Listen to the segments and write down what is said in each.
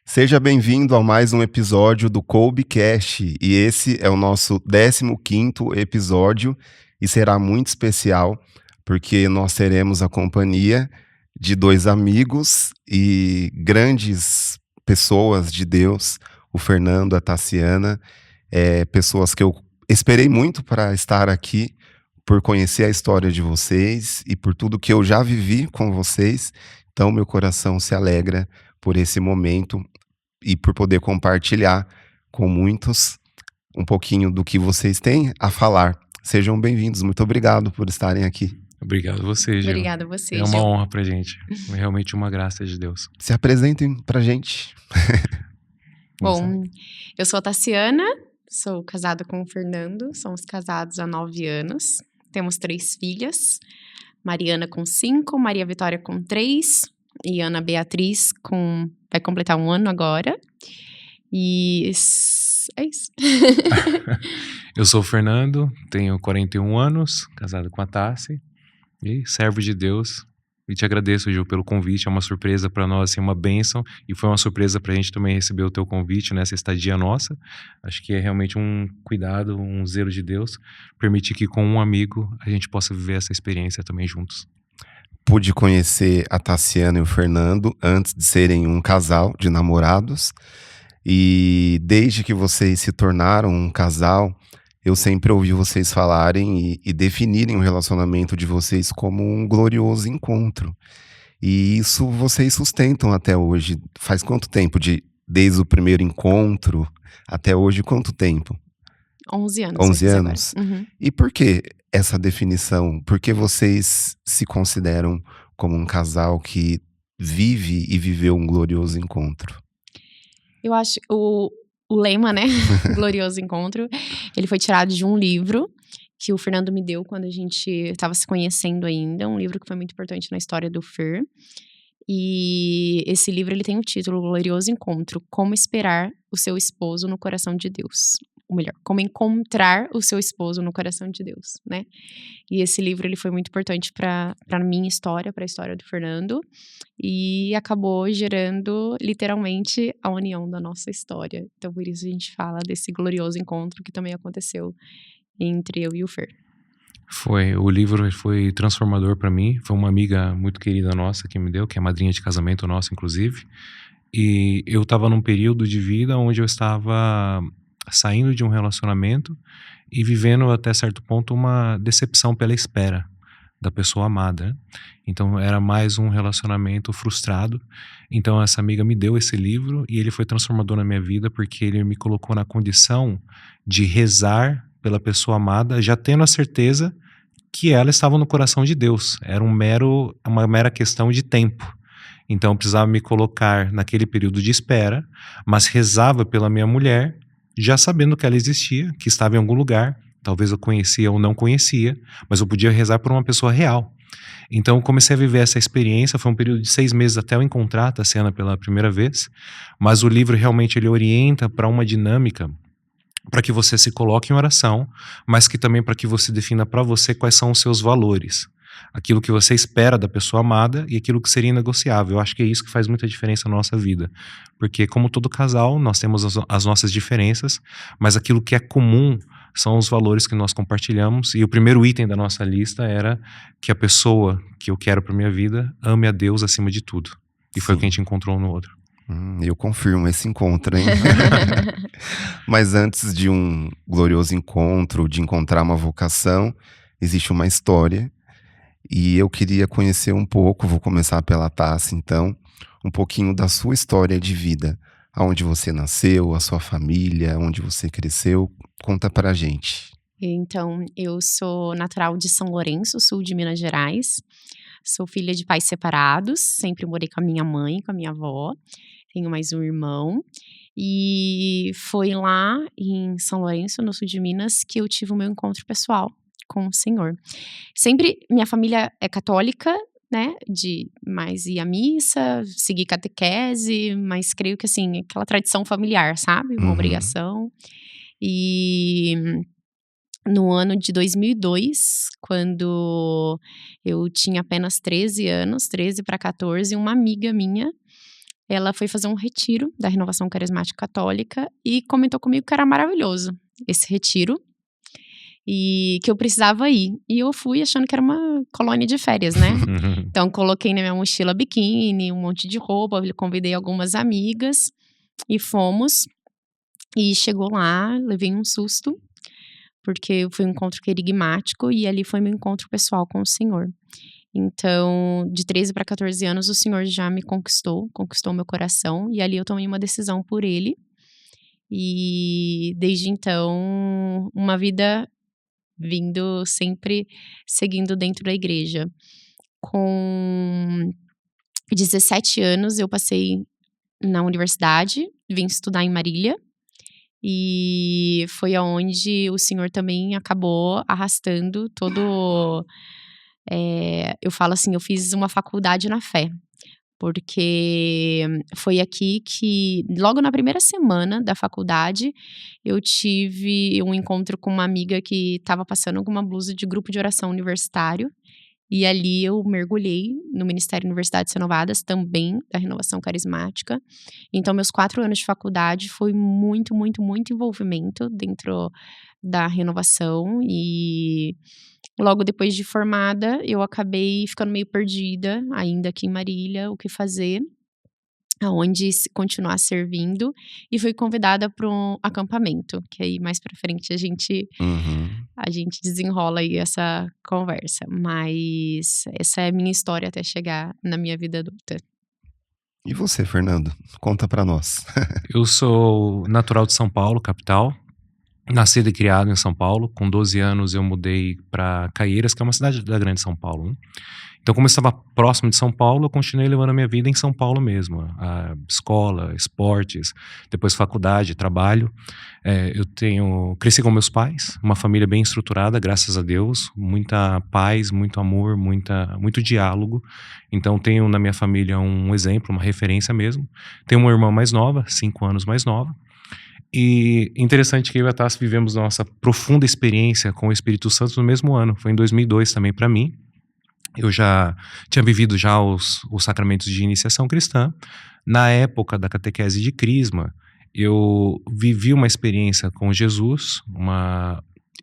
Seja bem-vindo a mais um episódio do CoubeCast, e esse é o nosso 15º episódio e será muito especial porque nós teremos a companhia de dois amigos e grandes pessoas de Deus, o Fernando, a Tassiana, pessoas que eu esperei muito para estar aqui, por conhecer a história de vocês e por tudo que eu já vivi com vocês. Então, meu coração se alegra por esse momento e por poder compartilhar com muitos um pouquinho do que vocês têm a falar. Sejam bem-vindos, muito obrigado por estarem aqui. Obrigado a você, Gil. Obrigada a você, É uma Gil. honra pra gente. É realmente uma graça de Deus. Se apresentem pra gente. Bom, eu sou a Tassiana, sou casada com o Fernando, somos casados há 9 anos, temos 3 filhas, Mariana com 5, Maria Vitória com 3 e Ana Beatriz vai completar 1 ano agora. E é isso. Eu sou o Fernando, tenho 41 anos, casado com a Tassi e servo de Deus. E te agradeço, Gil, pelo convite. É uma surpresa para nós, assim, uma bênção. E foi uma surpresa para a gente também receber o teu convite nessa estadia nossa. Acho que é realmente um cuidado, um zelo de Deus, permitir que com um amigo a gente possa viver essa experiência também juntos. Pude conhecer a Tassiana e o Fernando antes de serem um casal de namorados. E desde que vocês se tornaram um casal, eu sempre ouvi vocês falarem e definirem o relacionamento de vocês como um glorioso encontro. E isso vocês sustentam até hoje. Faz quanto tempo desde o primeiro encontro até hoje? Quanto tempo? 11 anos. 11 anos? Uhum. E por que essa definição? Por que vocês se consideram como um casal que vive e viveu um glorioso encontro? Eu acho o lema, né, Glorioso Encontro, ele foi tirado de um livro que o Fernando me deu quando a gente estava se conhecendo ainda, um livro que foi muito importante na história do Fer. E esse livro ele tem o título Glorioso Encontro, Como Esperar o Seu Esposo no Coração de Deus. Ou melhor, como encontrar o seu esposo no coração de Deus, né? E esse livro ele foi muito importante para minha história, para a história do Fernando, e acabou gerando literalmente a união da nossa história. Então por isso a gente fala desse glorioso encontro que também aconteceu entre eu e o Fer. O livro foi transformador para mim. Foi uma amiga muito querida nossa que me deu, que é madrinha de casamento nossa, inclusive. E eu estava num período de vida onde eu estava saindo de um relacionamento e vivendo até certo ponto uma decepção pela espera da pessoa amada, né? Então era mais um relacionamento frustrado. Então essa amiga me deu esse livro e ele foi transformador na minha vida porque ele me colocou na condição de rezar pela pessoa amada, já tendo a certeza que ela estava no coração de Deus. Era uma mera questão de tempo. Então eu precisava me colocar naquele período de espera, mas rezava pela minha mulher, já sabendo que ela existia, que estava em algum lugar. Talvez eu conhecia ou não conhecia, mas eu podia rezar por uma pessoa real. Então eu comecei a viver essa experiência. Foi um período de 6 meses até eu encontrar a Tassiana pela primeira vez. Mas o livro realmente ele orienta para uma dinâmica para que você se coloque em oração, mas que também para que você defina para você quais são os seus valores. Aquilo que você espera da pessoa amada e aquilo que seria inegociável. Eu acho que é isso que faz muita diferença na nossa vida. Porque como todo casal, nós temos as nossas diferenças, mas aquilo que é comum são os valores que nós compartilhamos. E o primeiro item da nossa lista era que a pessoa que eu quero para minha vida ame a Deus acima de tudo. E foi o que a gente encontrou no outro. Eu confirmo esse encontro, hein? Mas antes de um glorioso encontro, de encontrar uma vocação, existe uma história. E eu queria conhecer um pouco, vou começar pela Tassi, então, um pouquinho da sua história de vida. Aonde você nasceu, a sua família, onde você cresceu. Conta pra gente. Então, eu sou natural de São Lourenço, sul de Minas Gerais. Sou filha de pais separados, sempre morei com a minha mãe, com a minha avó. Tenho mais um irmão. E foi lá em São Lourenço, no sul de Minas, que eu tive o meu encontro pessoal com o Senhor. Sempre, minha família é católica, né, de mais ir à missa, seguir catequese, mas creio que, assim, aquela tradição familiar, sabe? Uma obrigação. E no ano de 2002, quando eu tinha apenas 13 anos, 13 para 14, uma amiga minha ela foi fazer um retiro da Renovação Carismática Católica e comentou comigo que era maravilhoso esse retiro e que eu precisava ir. E eu fui achando que era uma colônia de férias, né? Então, coloquei na minha mochila biquíni, um monte de roupa, convidei algumas amigas e fomos. E chegou lá, levei um susto, porque foi um encontro querigmático e ali foi meu encontro pessoal com o Senhor. Então, de 13 para 14 anos, o Senhor já me conquistou meu coração, e ali eu tomei uma decisão por Ele. E desde então, uma vida vindo sempre seguindo dentro da igreja. Com 17 anos, eu passei na universidade, vim estudar em Marília. E foi aonde o Senhor também acabou arrastando todo. Eu falo assim, eu fiz uma faculdade na fé. Porque foi aqui que, logo na primeira semana da faculdade, eu tive um encontro com uma amiga que estava passando com uma blusa de grupo de oração universitário. E ali eu mergulhei no Ministério Universidades Renovadas, também da Renovação Carismática. Então, meus 4 anos de faculdade foi muito, muito, muito envolvimento dentro da renovação. E logo depois de formada, eu acabei ficando meio perdida, ainda aqui em Marília, o que fazer, aonde continuar servindo, e fui convidada para um acampamento, que aí mais pra frente a gente desenrola aí essa conversa, mas essa é a minha história até chegar na minha vida adulta. E você, Fernando? Conta pra nós. Eu sou natural de São Paulo, capital. Nascido e criado em São Paulo. Com 12 anos eu mudei para Caieiras, que é uma cidade da grande São Paulo, né? Então, como eu estava próximo de São Paulo, eu continuei levando a minha vida em São Paulo mesmo. A escola, esportes, depois faculdade, trabalho. Cresci com meus pais, uma família bem estruturada, graças a Deus. Muita paz, muito amor, muito diálogo. Então, tenho na minha família um exemplo, uma referência mesmo. Tenho uma irmã mais nova, 5 anos mais nova. E interessante que eu e a Tassi vivemos nossa profunda experiência com o Espírito Santo no mesmo ano. Foi em 2002 também para mim. Eu já tinha vivido já os sacramentos de iniciação cristã. Na época da catequese de Crisma, eu vivi uma experiência com Jesus,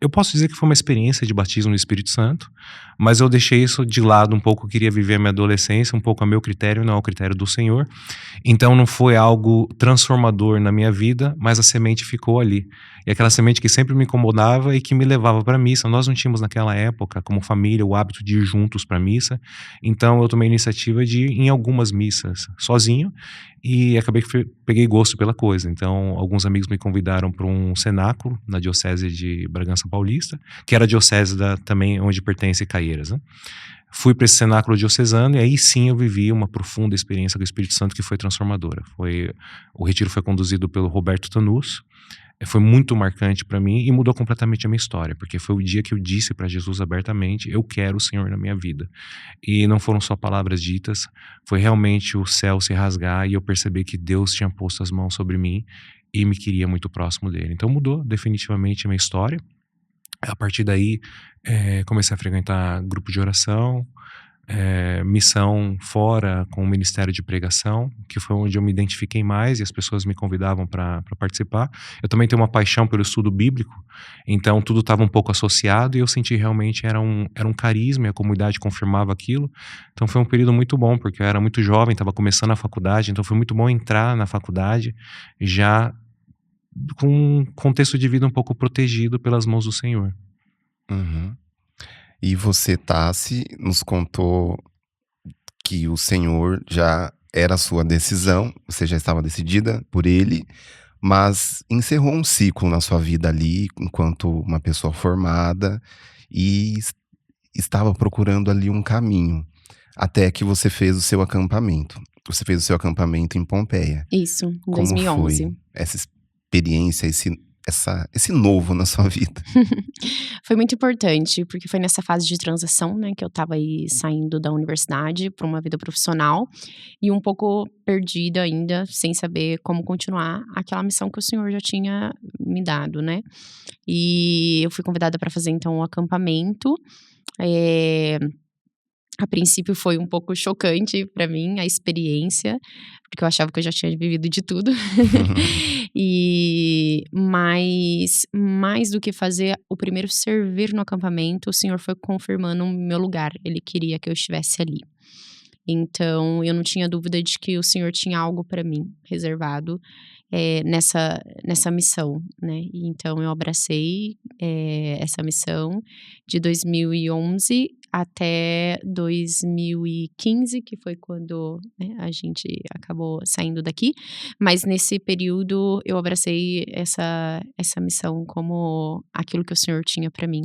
eu posso dizer que foi uma experiência de batismo no Espírito Santo, mas eu deixei isso de lado um pouco, eu queria viver a minha adolescência um pouco a meu critério, não ao critério do Senhor. Então não foi algo transformador na minha vida, mas a semente ficou ali. E aquela semente que sempre me incomodava e que me levava para a missa. Nós não tínhamos naquela época, como família, o hábito de ir juntos para a missa. Então eu tomei a iniciativa de ir em algumas missas sozinho e acabei que peguei gosto pela coisa. Então alguns amigos me convidaram para um cenáculo na diocese de Bragança Paulista, que era a diocese também onde pertence Caieiras, né? Fui para esse cenáculo diocesano e aí sim eu vivi uma profunda experiência com o Espírito Santo que foi transformadora. O retiro foi conduzido pelo Roberto Tanus. Foi muito marcante para mim e mudou completamente a minha história, porque foi o dia que eu disse para Jesus abertamente: eu quero o Senhor na minha vida. E não foram só palavras ditas, foi realmente o céu se rasgar e eu perceber que Deus tinha posto as mãos sobre mim e me queria muito próximo dele. Então mudou definitivamente a minha história. A partir daí, comecei a frequentar grupo de oração, missão fora com o Ministério de Pregação, que foi onde eu me identifiquei mais e as pessoas me convidavam para participar. Eu também tenho uma paixão pelo estudo bíblico, então tudo estava um pouco associado e eu senti realmente era um carisma e a comunidade confirmava aquilo. Então foi um período muito bom, porque eu era muito jovem, estava começando a faculdade, então foi muito bom entrar na faculdade já com um contexto de vida um pouco protegido pelas mãos do Senhor. Uhum. E você, Tassi, nos contou que o Senhor já era a sua decisão, você já estava decidida por Ele, mas encerrou um ciclo na sua vida ali, enquanto uma pessoa formada, e estava procurando ali um caminho, até que você fez o seu acampamento. Você fez o seu acampamento em Pompeia. Isso, em Como 2011. foi essa experiência, esse novo na sua vida? Foi muito importante, porque foi nessa fase de transição, né, que eu estava aí saindo da universidade para uma vida profissional e um pouco perdida ainda, sem saber como continuar aquela missão que o Senhor já tinha me dado, né? E eu fui convidada para fazer então um acampamento. A princípio foi um pouco chocante para mim a experiência, porque eu achava que eu já tinha vivido de tudo. Mas mais do que fazer o primeiro servir no acampamento, o Senhor foi confirmando o meu lugar. Ele queria que eu estivesse ali. Então, eu não tinha dúvida de que o Senhor tinha algo para mim reservado nessa missão, né? E então, eu abracei essa missão de 2011 até 2015, que foi quando, né, a gente acabou saindo daqui. Mas nesse período, eu abracei essa missão como aquilo que o Senhor tinha para mim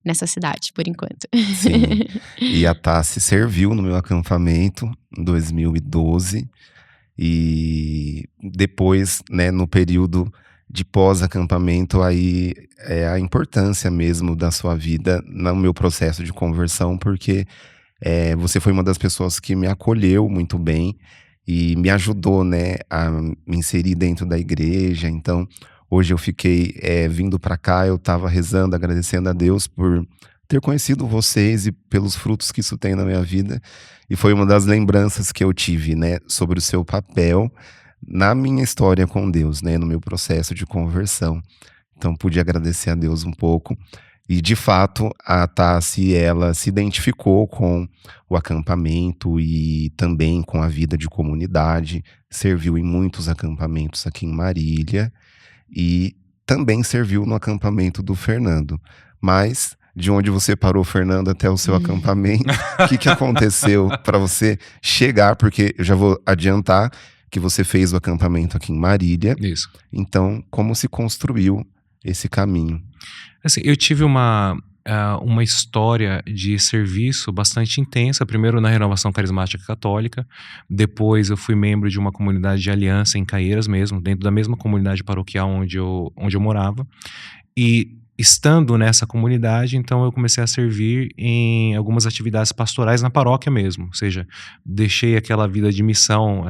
nessa cidade, por enquanto. Sim. E a Tassi serviu no meu acampamento em 2012. E depois, né, no período de pós-acampamento, aí é a importância mesmo da sua vida no meu processo de conversão, porque você foi uma das pessoas que me acolheu muito bem e me ajudou, né, a me inserir dentro da igreja. Então, hoje eu fiquei vindo para cá, eu estava rezando, agradecendo a Deus por ter conhecido vocês e pelos frutos que isso tem na minha vida. E foi uma das lembranças que eu tive, né, sobre o seu papel na minha história com Deus, né, no meu processo de conversão. Então, pude agradecer a Deus um pouco. E, de fato, a Tassi, ela se identificou com o acampamento e também com a vida de comunidade. Serviu em muitos acampamentos aqui em Marília e também serviu no acampamento do Fernando. Mas de onde você parou, Fernando, até o seu acampamento, o que aconteceu para você chegar? Porque eu já vou adiantar que você fez o acampamento aqui em Marília. Isso. Então, como se construiu esse caminho? Assim, eu tive uma história de serviço bastante intensa, primeiro na Renovação Carismática Católica, depois eu fui membro de uma comunidade de aliança em Caieiras mesmo, dentro da mesma comunidade paroquial onde eu morava, e estando nessa comunidade, então eu comecei a servir em algumas atividades pastorais na paróquia mesmo, ou seja, deixei aquela vida de missão,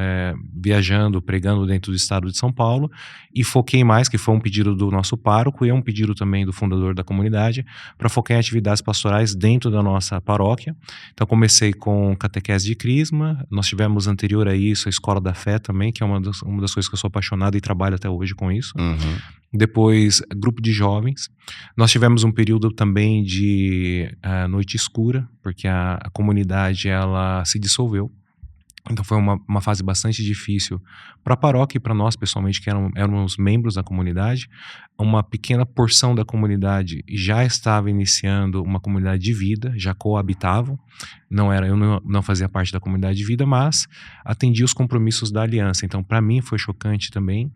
viajando, pregando dentro do estado de São Paulo, e foquei mais, que foi um pedido do nosso pároco e um pedido também do fundador da comunidade, para focar em atividades pastorais dentro da nossa paróquia. Então comecei com catequese de crisma, nós tivemos anterior a isso a Escola da Fé também, que é uma das coisas que eu sou apaixonado e trabalho até hoje com isso. Uhum. Depois, grupo de jovens. Nós tivemos um período também de noite escura, porque a comunidade ela se dissolveu. Então foi uma fase bastante difícil para a paróquia e para nós pessoalmente, que éramos membros da comunidade. Uma pequena porção da comunidade já estava iniciando uma comunidade de vida, já coabitavam. Eu não fazia parte da comunidade de vida, mas atendia os compromissos da aliança. Então para mim foi chocante também.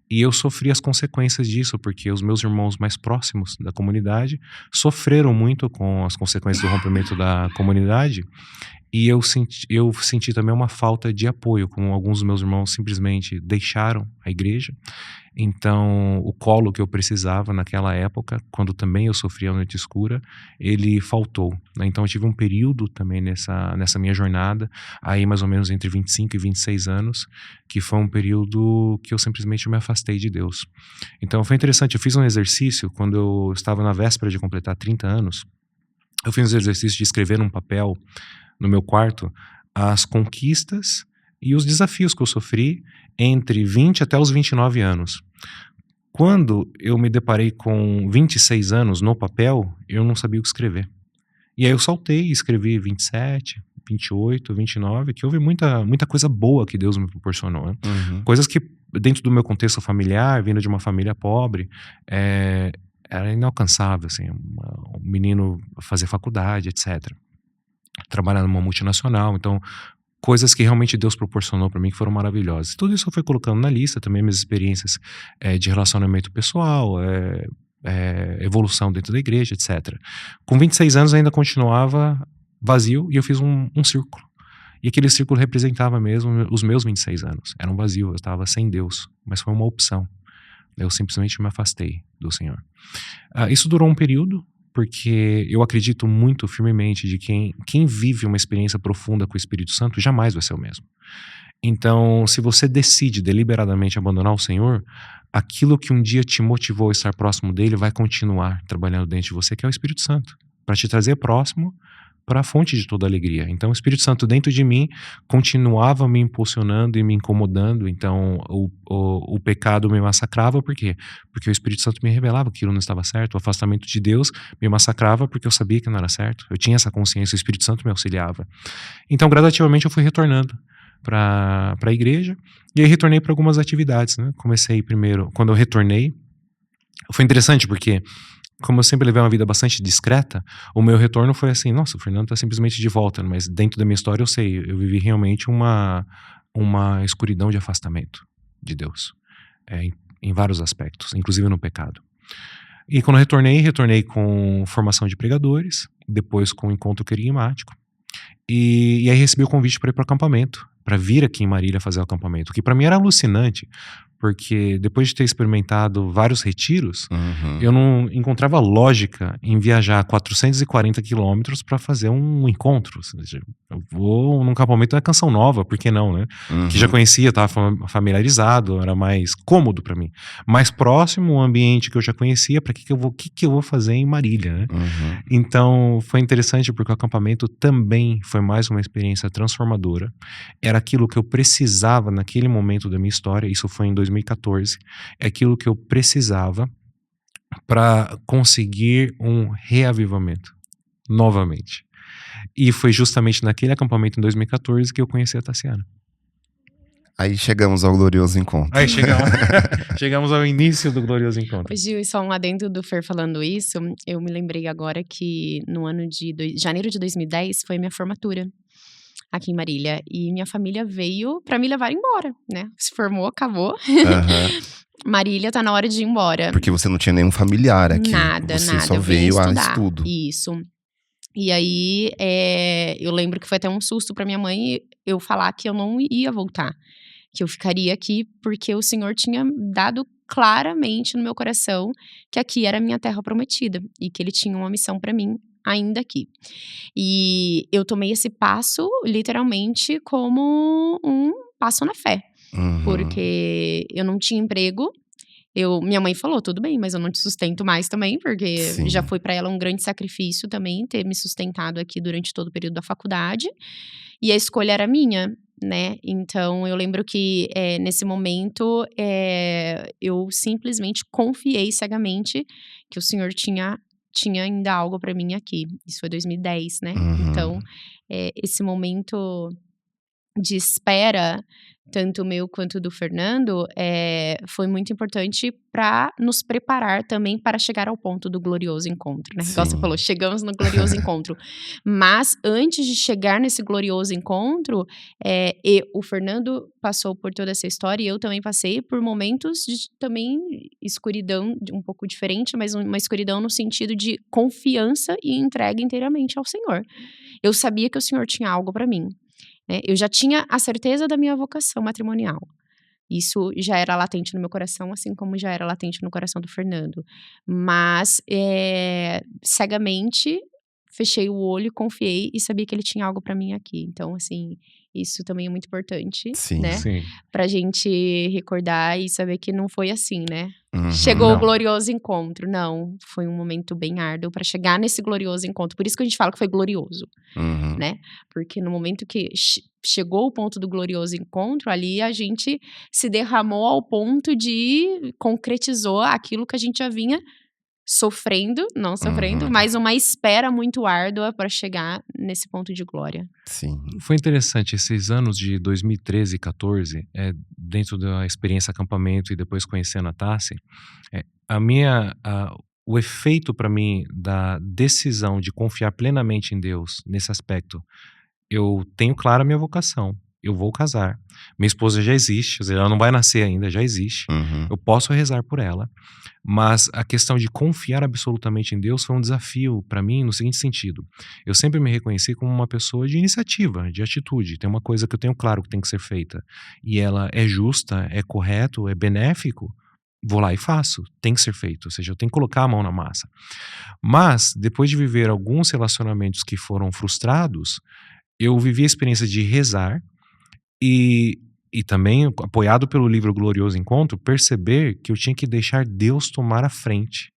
E eu sofri as consequências disso, porque os meus irmãos mais próximos da comunidade sofreram muito com as consequências do rompimento da comunidade. E eu senti também uma falta de apoio, como alguns dos meus irmãos simplesmente deixaram a igreja. Então, o colo que eu precisava naquela época, quando também eu sofria a noite escura, ele faltou, né? Então, eu tive um período também nessa minha jornada, aí mais ou menos entre 25 e 26 anos, que foi um período que eu simplesmente me afastei de Deus. Então, foi interessante, eu fiz um exercício quando eu estava na véspera de completar 30 anos, eu fiz um exercício de escrever num papel, no meu quarto, as conquistas e os desafios que eu sofri entre 20 até os 29 anos. Quando eu me deparei com 26 anos no papel, eu não sabia o que escrever. E aí eu saltei e escrevi 27, 28, 29, que houve muita coisa boa que Deus me proporcionou, né? Uhum. Coisas que, dentro do meu contexto familiar, vindo de uma família pobre, era inalcançável, assim, um menino fazer faculdade, etc. Trabalhar numa multinacional, então coisas que realmente Deus proporcionou para mim que foram maravilhosas. Tudo isso eu fui colocando na lista, também minhas experiências de relacionamento pessoal, evolução dentro da igreja, etc. Com 26 anos ainda continuava vazio e eu fiz um círculo. E aquele círculo representava mesmo os meus 26 anos. Era um vazio, eu estava sem Deus, mas foi uma opção. Eu simplesmente me afastei do Senhor. Isso durou um período, porque eu acredito muito firmemente de quem vive uma experiência profunda com o Espírito Santo jamais vai ser o mesmo. Então, se você decide deliberadamente abandonar o Senhor, aquilo que um dia te motivou a estar próximo dele vai continuar trabalhando dentro de você, que é o Espírito Santo, para te trazer próximo, para a fonte de toda alegria. Então o Espírito Santo dentro de mim continuava me impulsionando e me incomodando. Então o pecado me massacrava, por quê? Porque o Espírito Santo me revelava que aquilo não estava certo. O afastamento de Deus me massacrava porque eu sabia que não era certo. Eu tinha essa consciência, o Espírito Santo me auxiliava. Então gradativamente eu fui retornando para a igreja, e aí retornei para algumas atividades, né? Comecei primeiro, quando eu retornei, foi interessante porque, como eu sempre levei uma vida bastante discreta, o meu retorno foi assim, nossa, o Fernando tá simplesmente de volta, mas dentro da minha história eu sei, eu vivi realmente uma escuridão de afastamento de Deus, em vários aspectos, inclusive no pecado. E quando eu retornei com formação de pregadores, depois com encontro querigmático, e aí recebi o convite para ir para o acampamento, para vir aqui em Marília fazer o acampamento, que para mim era alucinante, porque depois de ter experimentado vários retiros, eu não encontrava lógica em viajar 440 quilômetros para fazer um encontro. Ou seja, eu vou num acampamento da Canção Nova, por que não, né? Que já conhecia, estava familiarizado, era mais cômodo para mim. Mais próximo, o ambiente que eu já conhecia, para que eu vou fazer em Marília, né? Então, foi interessante porque o acampamento também foi mais uma experiência transformadora. Era aquilo que eu precisava naquele momento da minha história, isso foi em 2014, é aquilo que eu precisava para conseguir um reavivamento, novamente. E foi justamente naquele acampamento em 2014 que eu conheci a Tassiana. Aí chegamos ao glorioso encontro. Aí chegamos ao início do glorioso encontro. Gil, e só um adendo do Fer falando isso, eu me lembrei agora que no ano de janeiro de 2010 foi minha formatura aqui em Marília. E minha família veio pra me levar embora, né? Se formou, acabou. Marília tá na hora de ir embora. Porque você não tinha nenhum familiar aqui. Nada. Você só eu veio a estudar. estudo. Isso. E aí, eu lembro que foi até um susto pra minha mãe eu falar que eu não ia voltar. Que eu ficaria aqui porque o Senhor tinha dado claramente no meu coração que aqui era a minha terra prometida. E que Ele tinha uma missão pra mim ainda aqui. E eu tomei esse passo, literalmente, como um passo na fé. Porque eu não tinha emprego. Minha mãe falou, tudo bem, mas eu não te sustento mais também, porque Sim. já foi pra ela um grande sacrifício também ter me sustentado aqui durante todo o período da faculdade. E a escolha era minha, né? Então, eu lembro que nesse momento, eu simplesmente confiei cegamente que o Senhor tinha ainda algo pra mim aqui. Isso foi 2010, né? Então, esse momento de espera, tanto meu quanto do Fernando, foi muito importante para nos preparar também para chegar ao ponto do glorioso encontro, né? Igual você falou, chegamos no glorioso encontro. Mas antes de chegar nesse glorioso encontro, o Fernando passou por toda essa história e eu também passei por momentos de também escuridão, um pouco diferente, mas uma escuridão no sentido de confiança e entrega inteiramente ao Senhor. Eu sabia que o Senhor tinha algo para mim. Eu já tinha a certeza da minha vocação matrimonial. Isso já era latente no meu coração, assim como já era latente no coração do Fernando. Mas, cegamente, fechei o olho, confiei e sabia que Ele tinha algo pra mim aqui. Então, assim, isso também é muito importante, né? Sim. Pra gente recordar e saber que não foi assim, né? Uhum. Chegou Não. o glorioso encontro. Não, foi um momento bem árduo pra chegar nesse glorioso encontro. Por isso que a gente fala que foi glorioso, Uhum. né? Porque no momento que chegou o ponto do glorioso encontro, ali a gente se derramou ao ponto de concretizou aquilo que a gente já vinha sofrendo, mas uma espera muito árdua para chegar nesse ponto de glória. Sim. Foi interessante, esses anos de 2013 e 14, dentro da experiência acampamento e depois conhecendo a Tassi, o efeito para mim da decisão de confiar plenamente em Deus nesse aspecto, eu tenho clara a minha vocação, eu vou casar, minha esposa já existe, ela não vai nascer ainda, já existe, eu posso rezar por ela, mas a questão de confiar absolutamente em Deus foi um desafio para mim no seguinte sentido, eu sempre me reconheci como uma pessoa de iniciativa, de atitude, tem uma coisa que eu tenho claro que tem que ser feita, e ela é justa, é correto, é benéfico, vou lá e faço, tem que ser feito, ou seja, eu tenho que colocar a mão na massa. Mas, depois de viver alguns relacionamentos que foram frustrados, eu vivi a experiência de rezar e também, apoiado pelo livro Glorioso Encontro, perceber que eu tinha que deixar Deus tomar a frente.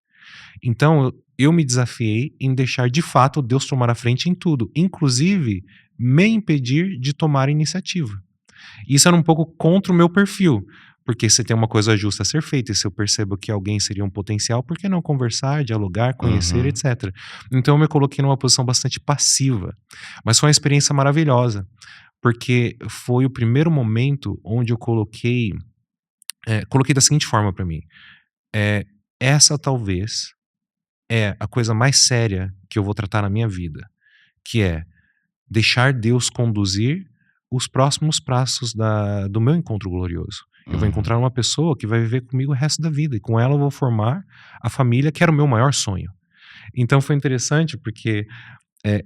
Então, eu me desafiei em deixar de fato Deus tomar a frente em tudo, inclusive me impedir de tomar iniciativa. Isso era um pouco contra o meu perfil, porque se tem uma coisa justa a ser feita, e se eu percebo que alguém seria um potencial, por que não conversar, dialogar, conhecer, Uhum. etc. Então eu me coloquei numa posição bastante passiva, mas foi uma experiência maravilhosa, porque foi o primeiro momento onde eu coloquei da seguinte forma para mim, essa talvez é a coisa mais séria que eu vou tratar na minha vida, que é deixar Deus conduzir os próximos passos do meu encontro glorioso. Eu vou Uhum. encontrar uma pessoa que vai viver comigo o resto da vida, e com ela eu vou formar a família que era o meu maior sonho. Então foi interessante porque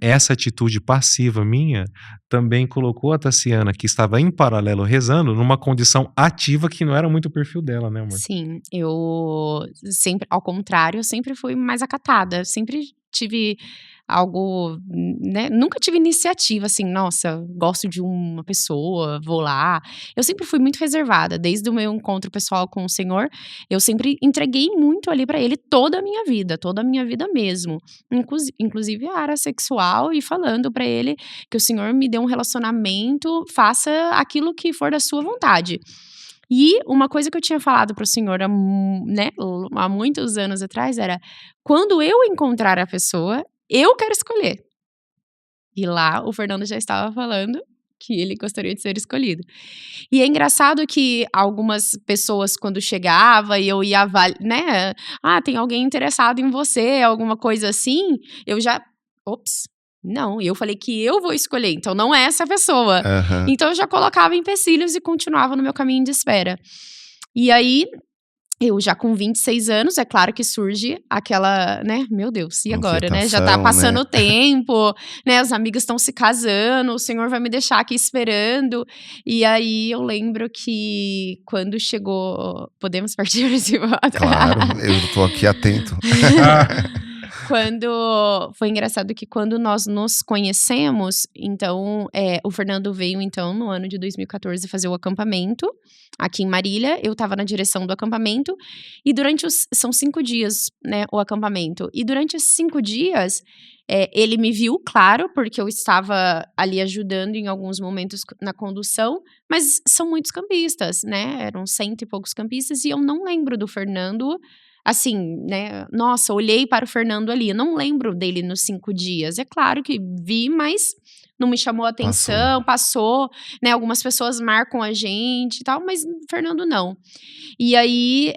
essa atitude passiva minha também colocou a Tassiana, que estava em paralelo rezando, numa condição ativa que não era muito o perfil dela, né, amor? Sim, eu sempre, ao contrário, eu sempre fui mais acatada, sempre tive algo, né, nunca tive iniciativa, assim, nossa, gosto de uma pessoa, vou lá. Eu sempre fui muito reservada, desde o meu encontro pessoal com o Senhor, eu sempre entreguei muito ali pra Ele toda a minha vida mesmo, inclusive a área sexual, e falando pra Ele que o Senhor me dê um relacionamento, faça aquilo que for da sua vontade. E uma coisa que eu tinha falado para o senhor né, há muitos anos atrás era: "Quando eu encontrar a pessoa, eu quero escolher". E lá o Fernando já estava falando que ele gostaria de ser escolhido. E é engraçado que algumas pessoas, quando chegava e eu ia né, "Ah, tem alguém interessado em você", alguma coisa assim, eu já: "Ops, não, eu falei que eu vou escolher, então não é essa pessoa". Aham. Então eu já colocava empecilhos e continuava no meu caminho de espera. E aí, eu já com 26 anos, é claro que surge aquela, né, "Meu Deus, e agora, né? Já tá Inquietação, né? passando o tempo, né, as amigas estão se casando, o senhor vai me deixar aqui esperando". E aí eu lembro que quando chegou, podemos partir desse voto? Claro, eu tô aqui atento. Quando foi engraçado que quando nós nos conhecemos, então, o Fernando veio, então, no ano de 2014 fazer o acampamento, aqui em Marília, eu estava na direção do acampamento, e durante são 5 dias, né, o acampamento, e durante esses 5 dias, ele me viu, claro, porque eu estava ali ajudando em alguns momentos na condução, mas são muitos campistas, né, eram 100 e poucos campistas, e eu não lembro do Fernando, assim, né, nossa, olhei para o Fernando ali, eu não lembro dele nos 5 dias. É claro que vi, mas não me chamou a Passou. atenção, passou, né, algumas pessoas marcam a gente e tal, mas o Fernando não. E aí,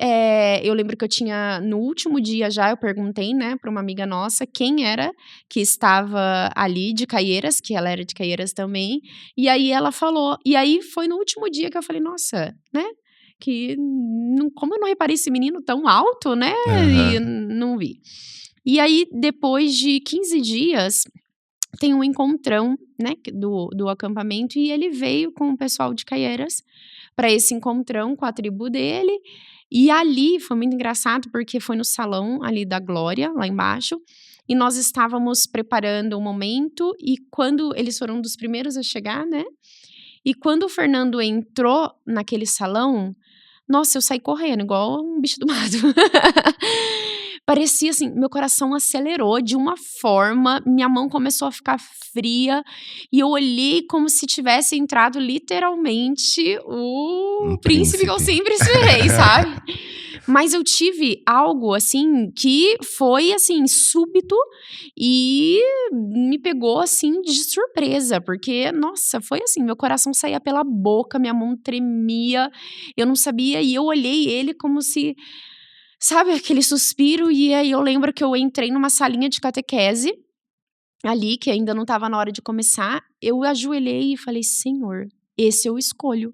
eu lembro que eu tinha, no último dia já, eu perguntei, né, para uma amiga nossa quem era que estava ali de Caieiras, que ela era de Caieiras também, e aí ela falou. E aí foi no último dia que eu falei: "Nossa", né, que como eu não reparei esse menino tão alto, né, e Aham. não vi. E aí depois de 15 dias, tem um encontrão, né, do acampamento, e ele veio com o pessoal de Caieiras para esse encontrão com a tribo dele, e ali foi muito engraçado, porque foi no salão ali da Glória, lá embaixo, e nós estávamos preparando o momento, e quando eles foram um dos primeiros a chegar, né, e quando o Fernando entrou naquele salão, nossa, eu saí correndo igual um bicho do mato. Parecia assim, meu coração acelerou de uma forma, minha mão começou a ficar fria, e eu olhei como se tivesse entrado literalmente Um o príncipe que eu príncipe. sempre esperei, sabe. Mas eu tive algo, assim, que foi, assim, súbito e me pegou, assim, de surpresa, porque, nossa, foi assim, meu coração saía pela boca, minha mão tremia, eu não sabia, e eu olhei ele como se, sabe, aquele suspiro, e aí eu lembro que eu entrei numa salinha de catequese, ali, que ainda não estava na hora de começar, eu ajoelhei e falei: "Senhor, esse eu escolho.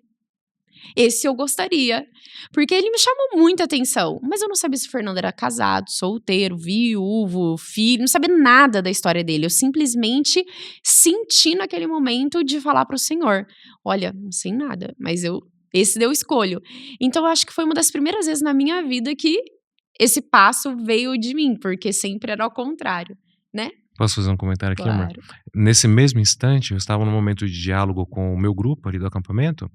Esse eu gostaria". Porque ele me chamou muita atenção, mas eu não sabia se o Fernando era casado, solteiro, viúvo, filho, não sabia nada da história dele. Eu simplesmente senti naquele momento de falar para o Senhor: "Olha, não sei nada, mas esse eu escolho". Então eu acho que foi uma das primeiras vezes na minha vida que esse passo veio de mim, porque sempre era ao contrário, né. Posso fazer um comentário aqui, amor? Claro. Nesse mesmo instante, eu estava num momento de diálogo com o meu grupo ali do acampamento,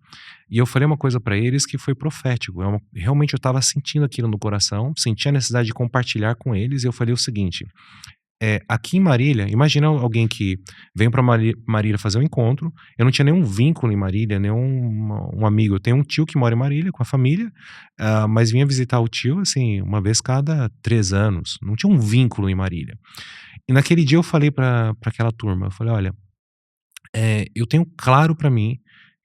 e eu falei uma coisa pra eles que foi profético. Realmente eu estava sentindo aquilo no coração, senti a necessidade de compartilhar com eles, e eu falei o seguinte: aqui em Marília, imagina alguém que vem pra Marília fazer um encontro. Eu não tinha nenhum vínculo em Marília, um amigo. Eu tenho um tio que mora em Marília com a família, mas vinha visitar o tio, assim, uma vez cada 3 anos. Não tinha um vínculo em Marília. E naquele dia eu falei pra aquela turma, eu falei: olha, eu tenho claro pra mim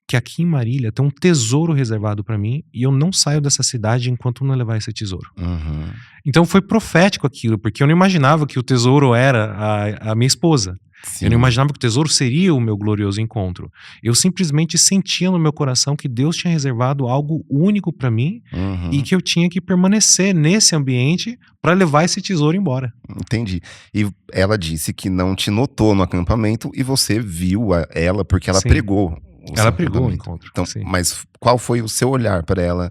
que aqui em Marília tem um tesouro reservado pra mim, e eu não saio dessa cidade enquanto não levar esse tesouro. Uhum. Então foi profético aquilo, porque eu não imaginava que o tesouro era a minha esposa. Sim. Eu não imaginava que o tesouro seria o meu glorioso encontro. Eu simplesmente sentia no meu coração que Deus tinha reservado algo único pra mim, Uhum. e que eu tinha que permanecer nesse ambiente pra levar esse tesouro embora. Entendi. E ela disse que não te notou no acampamento e você viu ela porque ela Sim. pregou o seu Ela pregou o acampamento. encontro. Então, Sim. mas qual foi o seu olhar para ela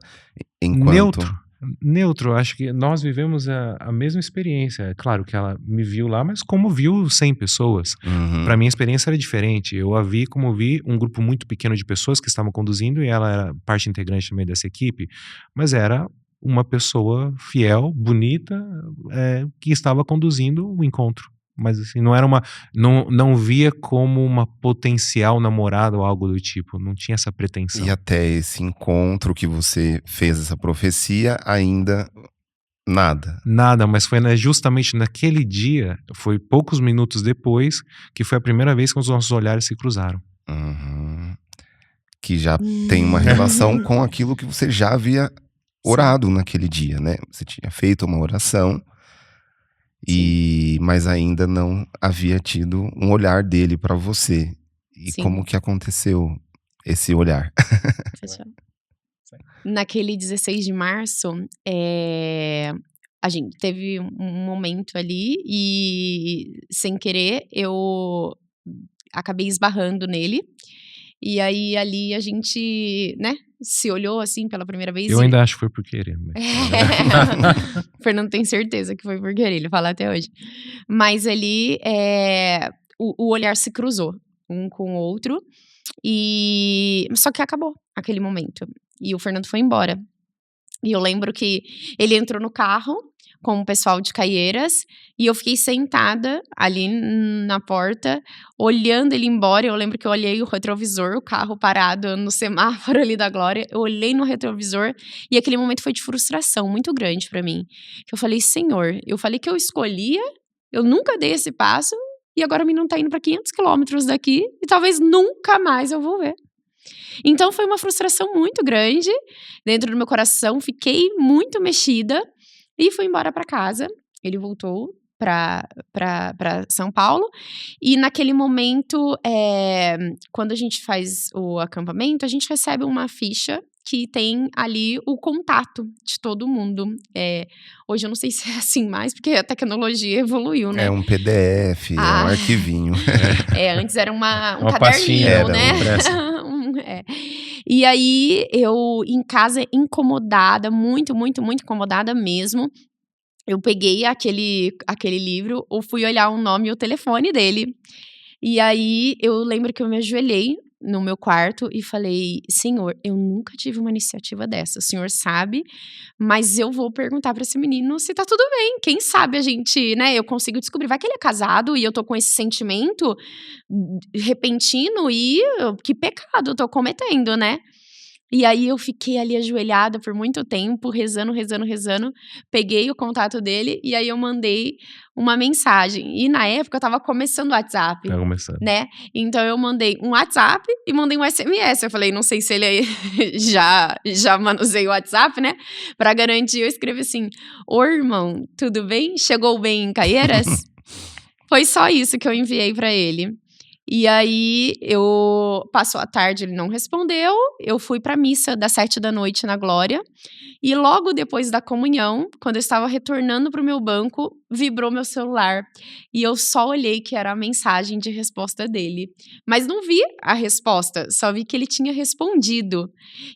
enquanto... Neutro, acho que nós vivemos a mesma experiência. É claro que ela me viu lá, mas como viu 100 pessoas. Uhum. Pra mim a experiência era diferente. Eu a vi como vi um grupo muito pequeno de pessoas que estavam conduzindo, e ela era parte integrante também dessa equipe, mas era uma pessoa fiel, bonita, que estava conduzindo o encontro. Mas assim, não via como uma potencial namorada ou algo do tipo. Não tinha essa pretensão. E até esse encontro que você fez essa profecia, ainda nada. Nada, mas foi justamente naquele dia, foi poucos minutos depois, que foi a primeira vez que os nossos olhares se cruzaram. Uhum. Que já tem uma relação com aquilo que você já havia orado naquele dia, né? Você tinha feito uma oração, mas ainda não havia tido um olhar dele para você. E Sim. como que aconteceu esse olhar? Fechou. Naquele 16 de março, a gente teve um momento ali e, sem querer, eu acabei esbarrando nele. E aí, ali, a gente, né, se olhou, assim, pela primeira vez. Eu ainda acho que foi por querer. Mas... O Fernando tem certeza que foi por querer, ele fala até hoje. Mas ali, o olhar se cruzou, um com o outro. Só que acabou aquele momento. E o Fernando foi embora. E eu lembro que ele entrou no carro com o pessoal de Caieiras, e eu fiquei sentada ali na porta, olhando ele embora. Eu lembro que eu olhei o retrovisor, o carro parado no semáforo ali da Glória. Eu olhei no retrovisor, e aquele momento foi de frustração muito grande pra mim. Eu falei: Senhor, eu falei que eu escolhia, eu nunca dei esse passo, e agora o menino tá indo pra 500 quilômetros daqui, e talvez nunca mais eu vou ver. Então foi uma frustração muito grande dentro do meu coração, fiquei muito mexida e fui embora pra casa. Ele voltou pra São Paulo, e naquele momento, quando a gente faz o acampamento, a gente recebe uma ficha que tem ali o contato de todo mundo. Hoje eu não sei se é assim mais, porque a tecnologia evoluiu, né? É um PDF, é um arquivinho. Antes era um Uma caderninho, pastinha, né? E aí, eu em casa, incomodada, muito, muito, muito incomodada mesmo, eu peguei aquele livro, eu fui olhar o nome e o telefone dele. E aí, eu lembro que eu me ajoelhei no meu quarto e falei: Senhor, eu nunca tive uma iniciativa dessa, o Senhor sabe, mas eu vou perguntar pra esse menino se tá tudo bem. Quem sabe a gente, né, eu consigo descobrir. Vai que ele é casado e eu tô com esse sentimento repentino, e que pecado eu tô cometendo, né? E aí eu fiquei ali ajoelhada por muito tempo, rezando. Peguei o contato dele e aí eu mandei uma mensagem. E na época eu tava começando o WhatsApp, Tá começando. né? Então eu mandei um WhatsApp e mandei um SMS. Eu falei: não sei se ele já manuseia o WhatsApp, né? Pra garantir, eu escrevi assim: ô irmão, tudo bem? Chegou bem em Caieiras? Foi só isso que eu enviei pra ele. E aí, passou a tarde, ele não respondeu. Eu fui pra missa das 7 da noite na Glória. E logo depois da comunhão, quando eu estava retornando pro meu banco, vibrou meu celular. E eu só olhei que era a mensagem de resposta dele. Mas não vi a resposta, só vi que ele tinha respondido.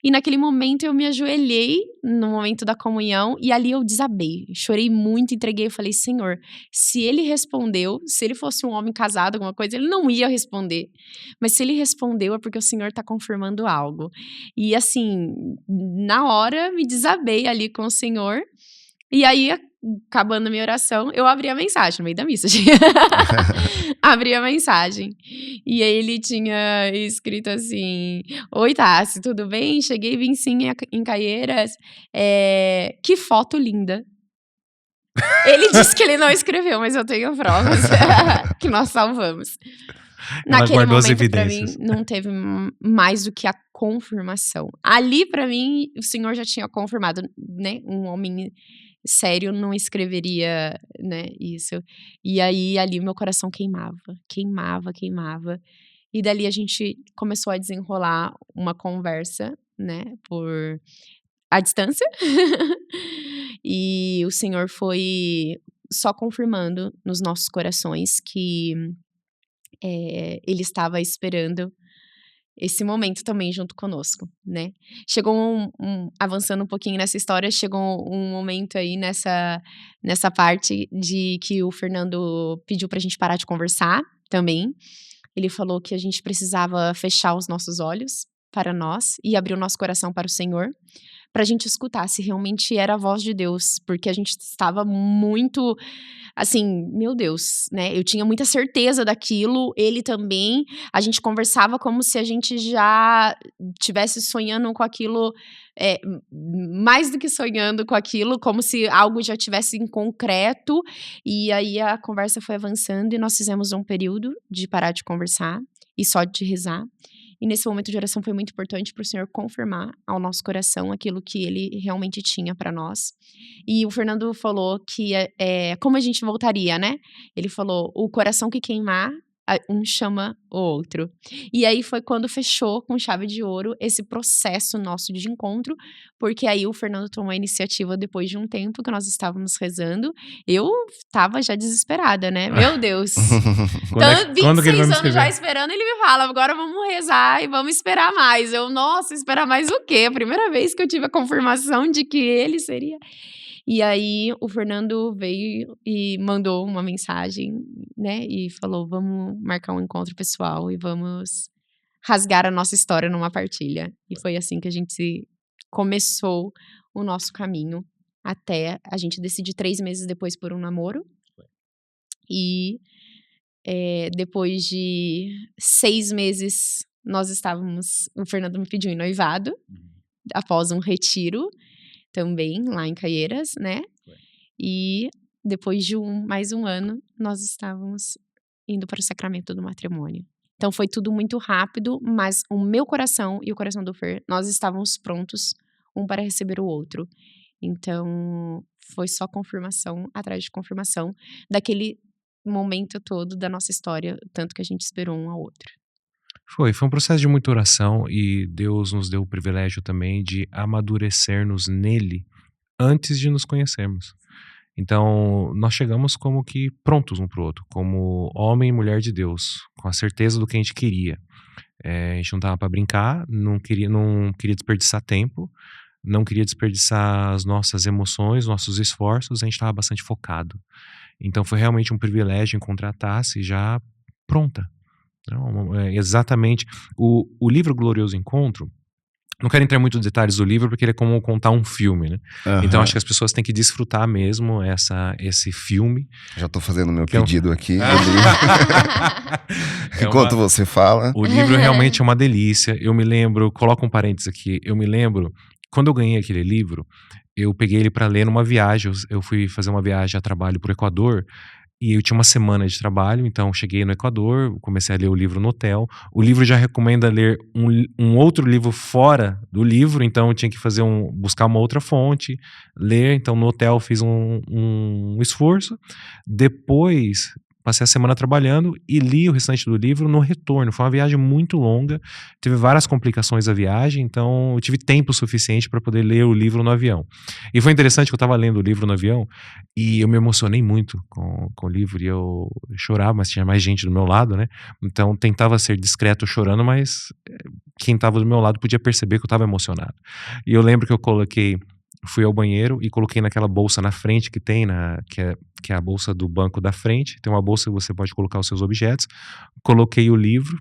E naquele momento eu me ajoelhei no momento da comunhão e ali eu desabei. Chorei muito, entreguei e falei, Senhor, se ele respondeu, se ele fosse um homem casado, alguma coisa, ele não ia responder. Mas se ele respondeu é porque o Senhor tá confirmando algo. E assim, na hora me desabei ali com o Senhor. E aí, acabando a minha oração, eu abri a mensagem no meio da missa. Abri a mensagem. E aí ele tinha escrito assim: Oi, Tassi, tudo bem? Cheguei, vim sim em Caieiras. Que foto linda. Ele disse que ele não escreveu, mas eu tenho provas que nós salvamos. Ela Naquele guardou as momento, pra mim, evidências. não teve mais do que a confirmação. Ali, pra mim, o Senhor já tinha confirmado, né? Um homem sério não escreveria, né, isso. E aí, ali, meu coração queimava. E dali a gente começou a desenrolar uma conversa, né, por à distância. E o Senhor foi só confirmando nos nossos corações que ele estava esperando esse momento também junto conosco, né? Chegou avançando um pouquinho nessa história, chegou um momento aí nessa parte de que o Fernando pediu pra gente parar de conversar também. Ele falou que a gente precisava fechar os nossos olhos para nós e abrir o nosso coração para o Senhor, pra gente escutar se realmente era a voz de Deus, porque a gente estava muito, assim, meu Deus, né? Eu tinha muita certeza daquilo, ele também. A gente conversava como se a gente já tivesse sonhando com aquilo, mais do que sonhando com aquilo, como se algo já tivesse em concreto. E aí a conversa foi avançando e nós fizemos um período de parar de conversar e só de rezar. E nesse momento de oração foi muito importante para o Senhor confirmar ao nosso coração aquilo que Ele realmente tinha para nós. E o Fernando falou que como a gente voltaria, né? Ele falou, o coração que queimar, um chama o outro. E aí foi quando fechou com chave de ouro esse processo nosso de encontro, porque aí o Fernando tomou a iniciativa depois de um tempo que nós estávamos rezando. Eu tava já desesperada, né? Meu Deus! Quando que ele vai 26 me anos escrever? já esperando, ele me fala, agora vamos rezar e vamos esperar mais. Nossa, esperar mais o quê? A primeira vez que eu tive a confirmação de que ele seria... E aí, o Fernando veio e mandou uma mensagem, né? E falou, vamos marcar um encontro pessoal e vamos rasgar a nossa história numa partilha. E foi assim que a gente começou o nosso caminho, até a gente decidir 3 meses depois por um namoro. E depois de 6 meses, o Fernando me pediu em noivado, após um retiro, também, lá em Caieiras, né? E depois de mais um ano, nós estávamos indo para o sacramento do matrimônio. Então, foi tudo muito rápido, mas o meu coração e o coração do Fer, nós estávamos prontos, um para receber o outro. Então, foi só confirmação atrás de confirmação daquele momento todo da nossa história, tanto que a gente esperou um ao outro. Foi um processo de muita oração e Deus nos deu o privilégio também de amadurecer-nos nele antes de nos conhecermos. Então, nós chegamos como que prontos um pro outro, como homem e mulher de Deus, com a certeza do que a gente queria. A gente não tava pra brincar, não queria desperdiçar tempo, não queria desperdiçar as nossas emoções, nossos esforços, a gente tava bastante focado. Então, foi realmente um privilégio encontrar a Tassi já pronta. Não, exatamente. O livro Glorioso Encontro, não quero entrar muito nos detalhes do livro, porque ele é como contar um filme, né? Aham. Então acho que as pessoas têm que desfrutar mesmo esse filme. Já tô fazendo meu Que é um- pedido aqui. É Enquanto você fala. O livro realmente é uma delícia. Eu me lembro, coloca um parênteses aqui, eu me lembro, quando eu ganhei aquele livro, eu peguei ele para ler numa viagem, eu fui fazer uma viagem a trabalho pro Equador, e eu tinha uma semana de trabalho, então cheguei no Equador, comecei a ler o livro no hotel. O livro já recomenda ler um outro livro fora do livro, então eu tinha que buscar uma outra fonte, ler. Então no hotel fiz um esforço. Depois, passei a semana trabalhando e li o restante do livro no retorno. Foi uma viagem muito longa, teve várias complicações a viagem, então eu tive tempo suficiente para poder ler o livro no avião. E foi interessante que eu estava lendo o livro no avião e eu me emocionei muito com o livro e eu chorava, mas tinha mais gente do meu lado, né? Então tentava ser discreto chorando, mas quem estava do meu lado podia perceber que eu estava emocionado. E eu lembro que eu fui ao banheiro e coloquei naquela bolsa na frente que tem, que é a bolsa do banco da frente. Tem uma bolsa que você pode colocar os seus objetos. Coloquei o livro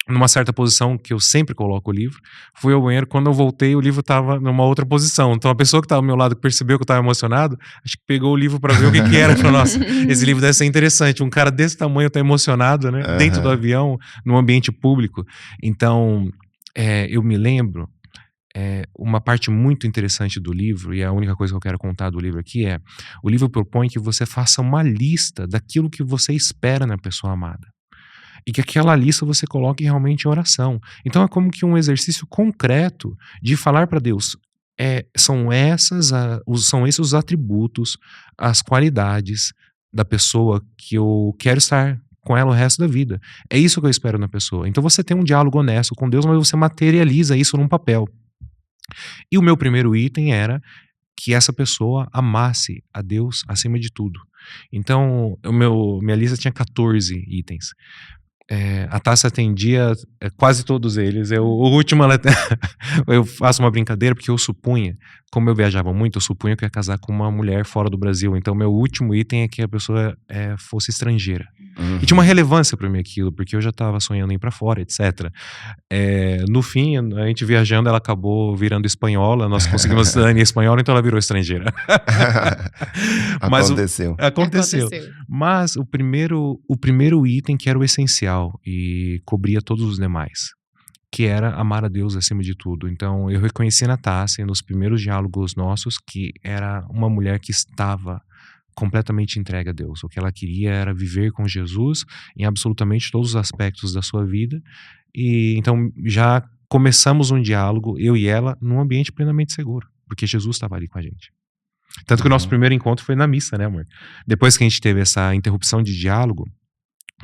numa certa posição que eu sempre coloco o livro. Fui ao banheiro, quando eu voltei, o livro estava numa outra posição. Então a pessoa que estava ao meu lado, que percebeu que eu estava emocionado, acho que pegou o livro para ver o que era. Falou, nossa, esse livro deve ser interessante. Um cara desse tamanho tá emocionado, né? Dentro do avião, num ambiente público. Então, eu me lembro, uma parte muito interessante do livro, e a única coisa que eu quero contar do livro aqui o livro propõe que você faça uma lista daquilo que você espera na pessoa amada. E que aquela lista você coloque realmente em oração. Então é como que um exercício concreto de falar para Deus, são esses os atributos, as qualidades da pessoa que eu quero estar com ela o resto da vida. É isso que eu espero na pessoa. Então você tem um diálogo honesto com Deus, mas você materializa isso num papel. E o meu primeiro item era que essa pessoa amasse a Deus acima de tudo. Então, minha lista tinha 14 itens. A Tássia atendia quase todos eles. O último, eu faço uma brincadeira, porque eu supunha, como eu viajava muito, eu supunha que eu ia casar com uma mulher fora do Brasil. Então, meu último item é que a pessoa fosse estrangeira. E tinha uma relevância para mim aquilo, porque eu já estava sonhando em ir para fora, etc. No fim, a gente viajando, ela acabou virando espanhola, nós conseguimos cidadania espanhola, então ela virou estrangeira. Mas aconteceu. Mas o primeiro item que era o essencial e cobria todos os demais, que era amar a Deus acima de tudo. Então eu reconheci na Tássia, nos primeiros diálogos nossos, que era uma mulher que estava completamente entregue a Deus. O que ela queria era viver com Jesus em absolutamente todos os aspectos da sua vida. E então já começamos um diálogo, eu e ela, num ambiente plenamente seguro, porque Jesus estava ali com a gente. Tanto que o nosso primeiro encontro foi na missa, né, amor? Depois que a gente teve essa interrupção de diálogo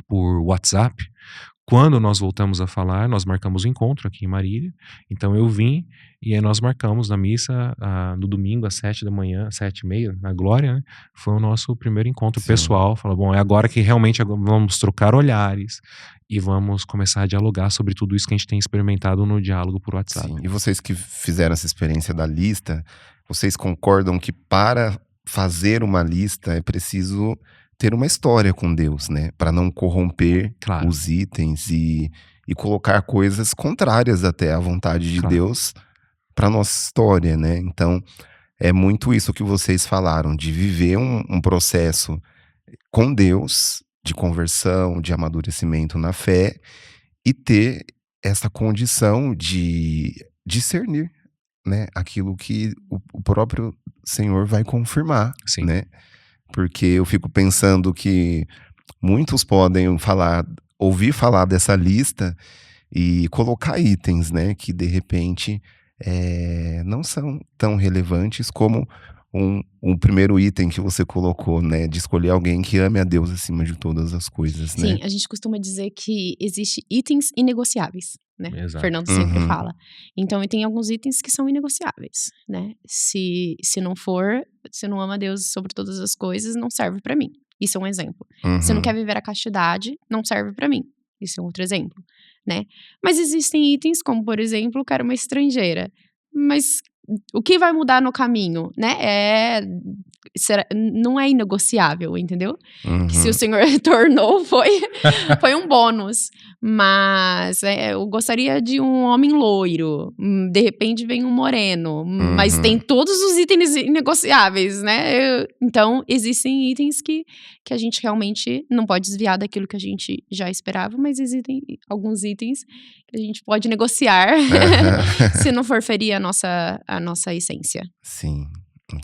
por WhatsApp, quando nós voltamos a falar, nós marcamos o encontro aqui em Marília. Então eu vim e aí nós marcamos na missa no domingo às 7h, 7h30, na Glória, né? Foi o nosso primeiro encontro pessoal. Falou, bom, é agora que realmente vamos trocar olhares e vamos começar a dialogar sobre tudo isso que a gente tem experimentado no diálogo por WhatsApp. Sim. E vocês que fizeram essa experiência da lista, vocês concordam que para fazer uma lista é preciso ter uma história com Deus, né? Para não corromper os itens e colocar coisas contrárias até à vontade de Deus para nossa história, né? Então, é muito isso que vocês falaram, de viver um processo com Deus, de conversão, de amadurecimento na fé, e ter essa condição de discernir, né? Aquilo que o próprio Senhor vai confirmar, né? Porque eu fico pensando que muitos podem ouvir falar dessa lista e colocar itens, né, que de repente não são tão relevantes como um primeiro item que você colocou, né, de escolher alguém que ame a Deus acima de todas as coisas, né? Sim, a gente costuma dizer que existe itens inegociáveis, né? Exato. Fernando sempre fala. Então, tem alguns itens que são inegociáveis, né? Se não ama Deus sobre todas as coisas, não serve pra mim. Isso é um exemplo. Se não quer viver a castidade, não serve pra mim. Isso é outro exemplo, né? Mas existem itens como, por exemplo, quero uma estrangeira. Mas o que vai mudar no caminho, né? Não é inegociável, entendeu? Que se o Senhor tornou, foi um bônus. Mas eu gostaria de um homem loiro. De repente vem um moreno. Mas tem todos os itens inegociáveis, né? Então, existem itens que a gente realmente não pode desviar daquilo que a gente já esperava, mas existem alguns itens que a gente pode negociar se não for ferir a nossa essência. Sim,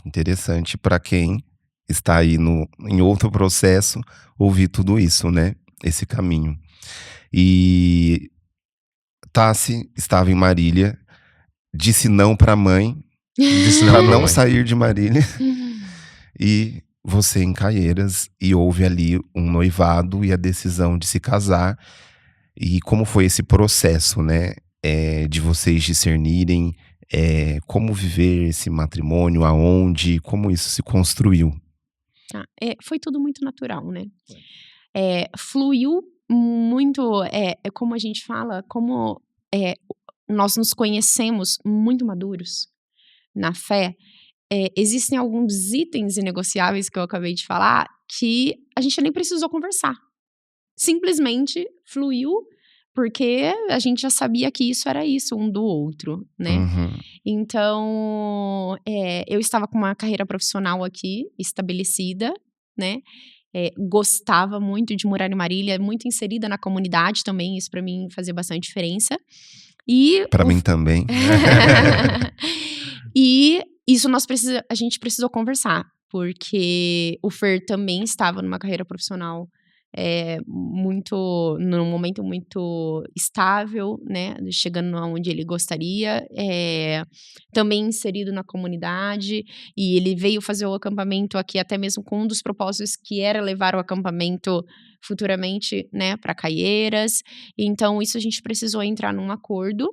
interessante para quem está aí em outro processo ouvir tudo isso, né? Esse caminho. E Tassi estava em Marília, disse não para a mãe, para não sair de Marília. E você em Caieiras e houve ali um noivado e a decisão de se casar. E como foi esse processo, né, de vocês discernirem, como viver esse matrimônio, aonde, como isso se construiu? Tá. Foi tudo muito natural, né. Fluiu muito, como a gente fala, como, nós nos conhecemos muito maduros na fé, existem alguns itens inegociáveis que eu acabei de falar, que a gente nem precisou conversar. Simplesmente fluiu, porque a gente já sabia que isso era isso um do outro, né. Uhum. Então, eu estava com uma carreira profissional aqui estabelecida, né, gostava muito de morar em Marília, muito inserida na comunidade também, isso pra mim fazia bastante diferença. E Pra o mim também. E isso a gente precisou conversar, porque o Fer também estava numa carreira profissional, num momento muito estável, né, chegando aonde ele gostaria, também inserido na comunidade, e ele veio fazer o acampamento aqui até mesmo com um dos propósitos que era levar o acampamento futuramente, né, para Caieiras. Então isso a gente precisou entrar num acordo,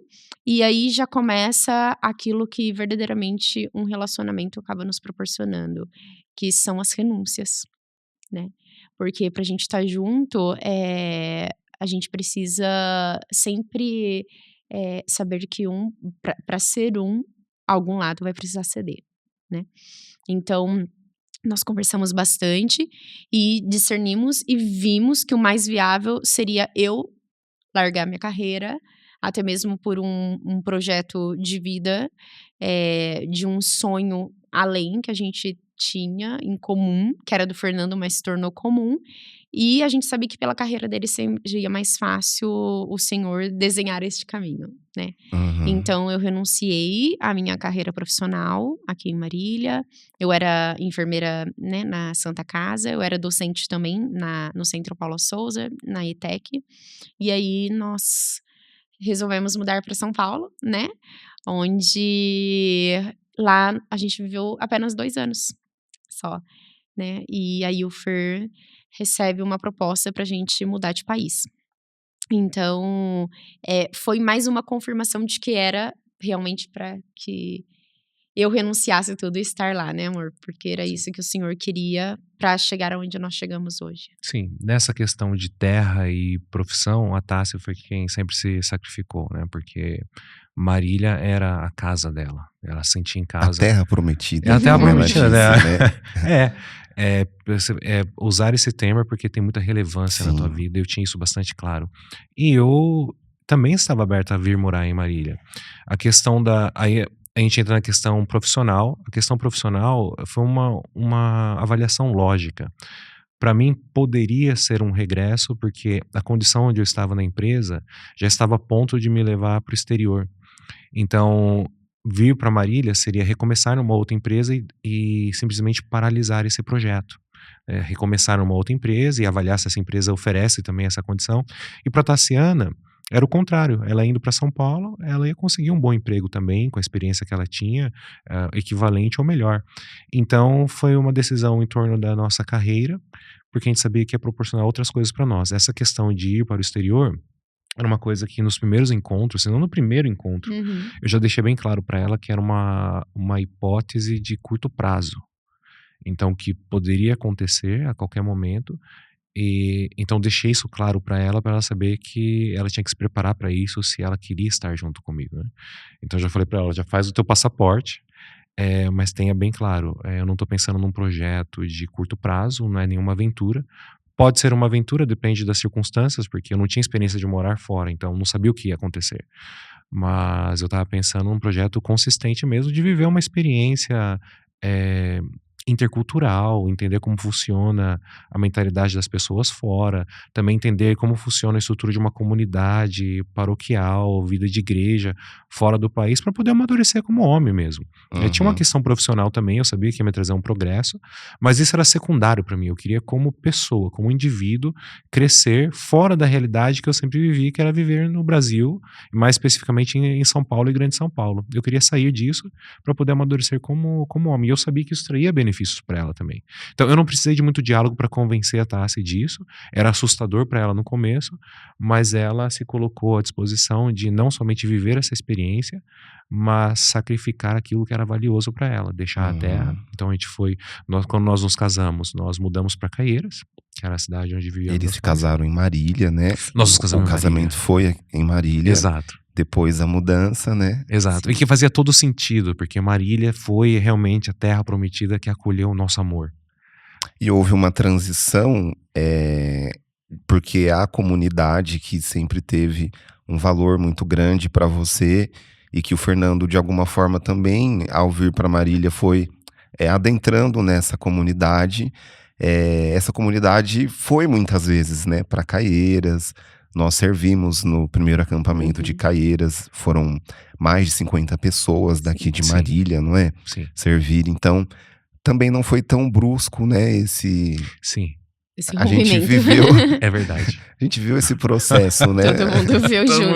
e aí já começa aquilo que verdadeiramente um relacionamento acaba nos proporcionando, que são as renúncias, né. Porque pra gente estar junto, a gente precisa sempre, saber que pra ser algum lado vai precisar ceder, né. Então, nós conversamos bastante e discernimos e vimos que o mais viável seria eu largar minha carreira, até mesmo por um projeto de vida, de um sonho além que a gente tinha em comum, que era do Fernando, mas se tornou comum. E a gente sabia que pela carreira dele seria mais fácil o Senhor desenhar este caminho, né. Uhum. Então eu renunciei à minha carreira profissional aqui em Marília, eu era enfermeira, né, na Santa Casa, eu era docente também no Centro Paula Souza, na ETEC, e aí nós resolvemos mudar para São Paulo, né, onde lá a gente viveu apenas 2 anos só, né, e aí o Fer recebe uma proposta pra gente mudar de país. Então, foi mais uma confirmação de que era realmente pra que eu renunciasse tudo e estar lá, né, amor, porque era Sim. isso que o Senhor queria pra chegar aonde nós chegamos hoje. Sim, nessa questão de terra e profissão, a Tássia foi quem sempre se sacrificou, né? Porque Marília era a casa dela. Ela se sentia em A casa. terra É prometida, a terra como ela prometida, né? disse, né. Usar esse termo é porque tem muita relevância na tua Sim. vida. Eu tinha isso bastante claro. E eu também estava aberto a vir morar em Marília. A questão aí a gente entra na questão profissional. A questão profissional foi uma avaliação lógica. Para mim, poderia ser um regresso, porque a condição onde eu estava na empresa já estava a ponto de me levar para o exterior. Então, vir para Marília seria recomeçar numa outra empresa e simplesmente paralisar esse projeto. Recomeçar numa outra empresa e avaliar se essa empresa oferece também essa condição. E para Tassiana, era o contrário. Ela indo para São Paulo, ela ia conseguir um bom emprego também, com a experiência que ela tinha, equivalente ou melhor. Então, foi uma decisão em torno da nossa carreira, porque a gente sabia que ia proporcionar outras coisas para nós. Essa questão de ir para o exterior era uma coisa que nos primeiros encontros, se não no primeiro encontro, Uhum. eu já deixei bem claro para ela que era uma hipótese de curto prazo. Então, que poderia acontecer a qualquer momento. E então deixei isso claro para ela saber que ela tinha que se preparar para isso se ela queria estar junto comigo, né. Então eu já falei para ela: "Já faz o teu passaporte, mas tenha bem claro, eu não tô pensando num projeto de curto prazo, não é nenhuma aventura. Pode ser uma aventura, depende das circunstâncias, porque eu não tinha experiência de morar fora, então não sabia o que ia acontecer. Mas eu estava pensando num projeto consistente mesmo de viver uma experiência, eh, intercultural, entender como funciona a mentalidade das pessoas fora, também entender como funciona a estrutura de uma comunidade paroquial, vida de igreja fora do país, para poder amadurecer como homem mesmo. Tinha uma Uhum. questão profissional também, eu sabia que ia me trazer um progresso, mas isso era secundário para mim. Eu queria, como pessoa, como indivíduo, crescer fora da realidade que eu sempre vivi, que era viver no Brasil, mais especificamente em São Paulo e Grande São Paulo. Eu queria sair disso para poder amadurecer como homem. E eu sabia que isso traria benefícios benefícios para ela também. Então eu não precisei de muito diálogo para convencer a Tassi disso. Era assustador para ela no começo, mas ela se colocou à disposição de não somente viver essa experiência, mas sacrificar aquilo que era valioso para ela, deixar a terra. Então a gente foi, quando nós nos casamos, nós mudamos para Caieiras, que era a cidade onde vivíamos. Eles se casaram em Marília, né? Nós nos casamos O casamento foi em Marília. Exato. Depois a mudança, né? Exato. E que fazia todo sentido, porque Marília foi realmente a terra prometida que acolheu o nosso amor. E houve uma transição, porque a comunidade que sempre teve um valor muito grande para você e que o Fernando, de alguma forma, também, ao vir para Marília, foi adentrando nessa comunidade. Essa comunidade foi muitas vezes, né, para Caieiras. Nós servimos no primeiro acampamento de Caieiras, foram mais de 50 pessoas daqui de Marília, não é? Sim. Servir, então também não foi tão brusco, né, esse a gente viveu, é verdade. A gente viu esse processo, né? Todo mundo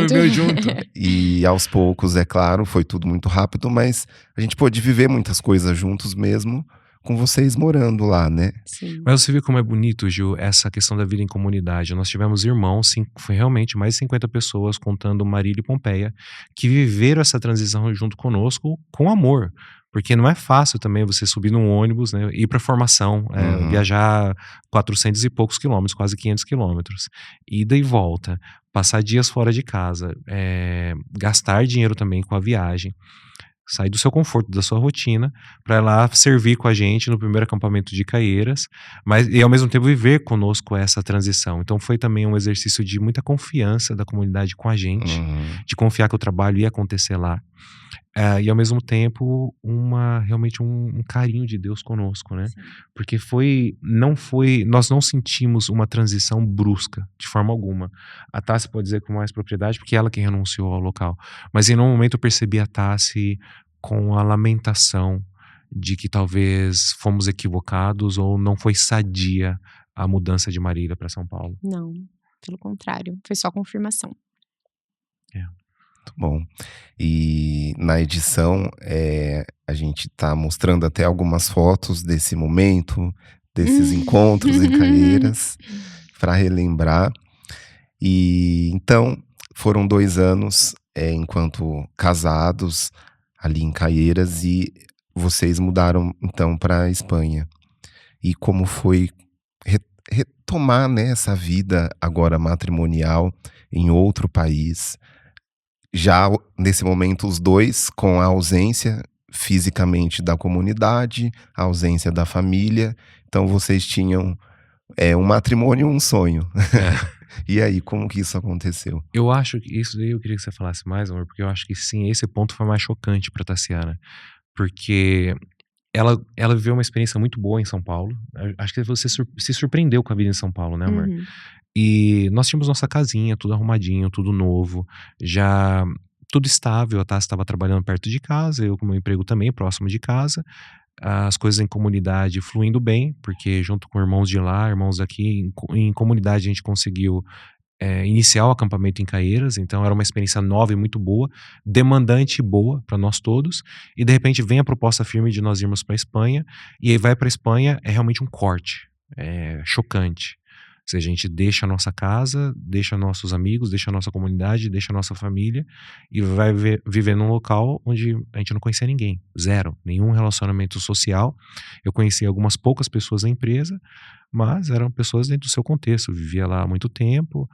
viu junto. E aos poucos, é claro, foi tudo muito rápido, mas a gente pôde viver muitas coisas juntos mesmo, com vocês morando lá, né? Sim. Mas você vê como é bonito, Gil, essa questão da vida em comunidade. Nós tivemos irmãos, foi realmente mais de 50 pessoas, contando Marília e Pompeia, que viveram essa transição junto conosco com amor. Porque não é fácil também você subir num ônibus, né, ir para formação, viajar 400 e poucos quilômetros, quase 500 quilômetros, ida e volta, passar dias fora de casa, gastar dinheiro também com a viagem, sair do seu conforto, da sua rotina, para ir lá servir com a gente no primeiro acampamento de Caieiras, e ao mesmo tempo viver conosco essa transição. Então foi também um exercício de muita confiança da comunidade com a gente, de confiar que o trabalho ia acontecer lá. E ao mesmo tempo realmente um carinho de Deus conosco, né? Sim. Porque nós não sentimos uma transição brusca, de forma alguma. A Tassi pode dizer com mais propriedade, porque é ela que renunciou ao local. Mas em nenhum momento eu percebi a Tassi com a lamentação de que talvez fomos equivocados ou não foi sadia a mudança de Marília para São Paulo. Não, pelo contrário, foi só confirmação. Muito bom. E na edição, a gente tá mostrando até algumas fotos desse momento, desses encontros em Caieiras, para relembrar. E então, foram 2 anos enquanto casados ali em Caieiras e vocês mudaram então para a Espanha. E como foi retomar, né, essa vida agora matrimonial em outro país? Já nesse momento, os dois com a ausência fisicamente da comunidade, a ausência da família. Então vocês tinham um matrimônio, um sonho. E aí, como que isso aconteceu? Eu acho que isso daí eu queria que você falasse mais, amor, porque eu acho que sim, esse ponto foi mais chocante pra Tassiana. Porque ela viveu uma experiência muito boa em São Paulo. Acho que você se surpreendeu com a vida em São Paulo, né, amor? E nós tínhamos nossa casinha, tudo arrumadinho, tudo novo, já tudo estável. A Tassi estava trabalhando perto de casa, eu com meu emprego também, próximo de casa. As coisas em comunidade fluindo bem, porque junto com irmãos de lá, irmãos aqui, em comunidade a gente conseguiu iniciar o acampamento em Caieiras. Então era uma experiência nova e muito boa, demandante e boa para nós todos. E de repente vem a proposta firme de nós irmos para Espanha, e aí vai para Espanha, é realmente um corte, chocante. Ou seja, a gente deixa a nossa casa, deixa nossos amigos, deixa a nossa comunidade, deixa a nossa família e vai viver num local onde a gente não conhecia ninguém, zero, nenhum relacionamento social. Eu conheci algumas poucas pessoas na empresa, mas eram pessoas dentro do seu contexto. Eu vivia lá há muito tempo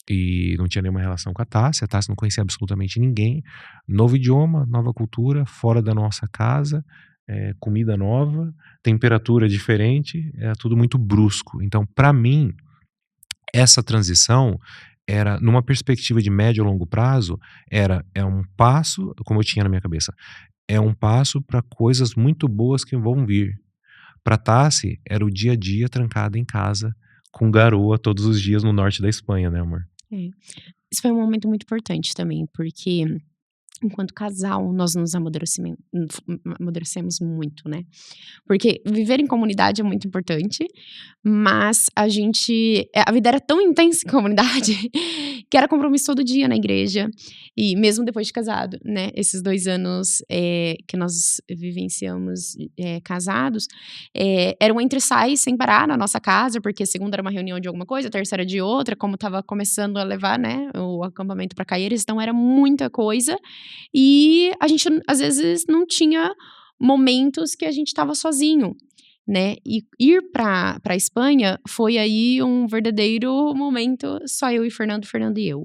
e não tinha nenhuma relação com a Tassi não conhecia absolutamente ninguém. Novo idioma, nova cultura, fora da nossa casa, comida nova, temperatura diferente, era tudo muito brusco. Então, para mim, essa transição era, numa perspectiva de médio a longo prazo, é um passo, como eu tinha na minha cabeça, é um passo para coisas muito boas que vão vir. Para Tassi, era o dia a dia trancada em casa, com garoa todos os dias no norte da Espanha, né, amor? Isso foi um momento muito importante também, porque enquanto casal, nós nos amadurecemos muito, né? Porque viver em comunidade é muito importante, mas a vida era tão intensa em comunidade que era compromisso todo dia na igreja, e mesmo depois de casado, né? Esses 2 anos que nós vivenciamos casados, era um entra e sai sem parar na nossa casa, porque segunda era uma reunião de alguma coisa, terceira de outra, como tava começando a levar, né, o acampamento para Caieiras, então era muita coisa, e a gente, às vezes, não tinha momentos que a gente estava sozinho, né? E ir para a Espanha foi aí um verdadeiro momento, só eu e Fernando, Fernando e eu.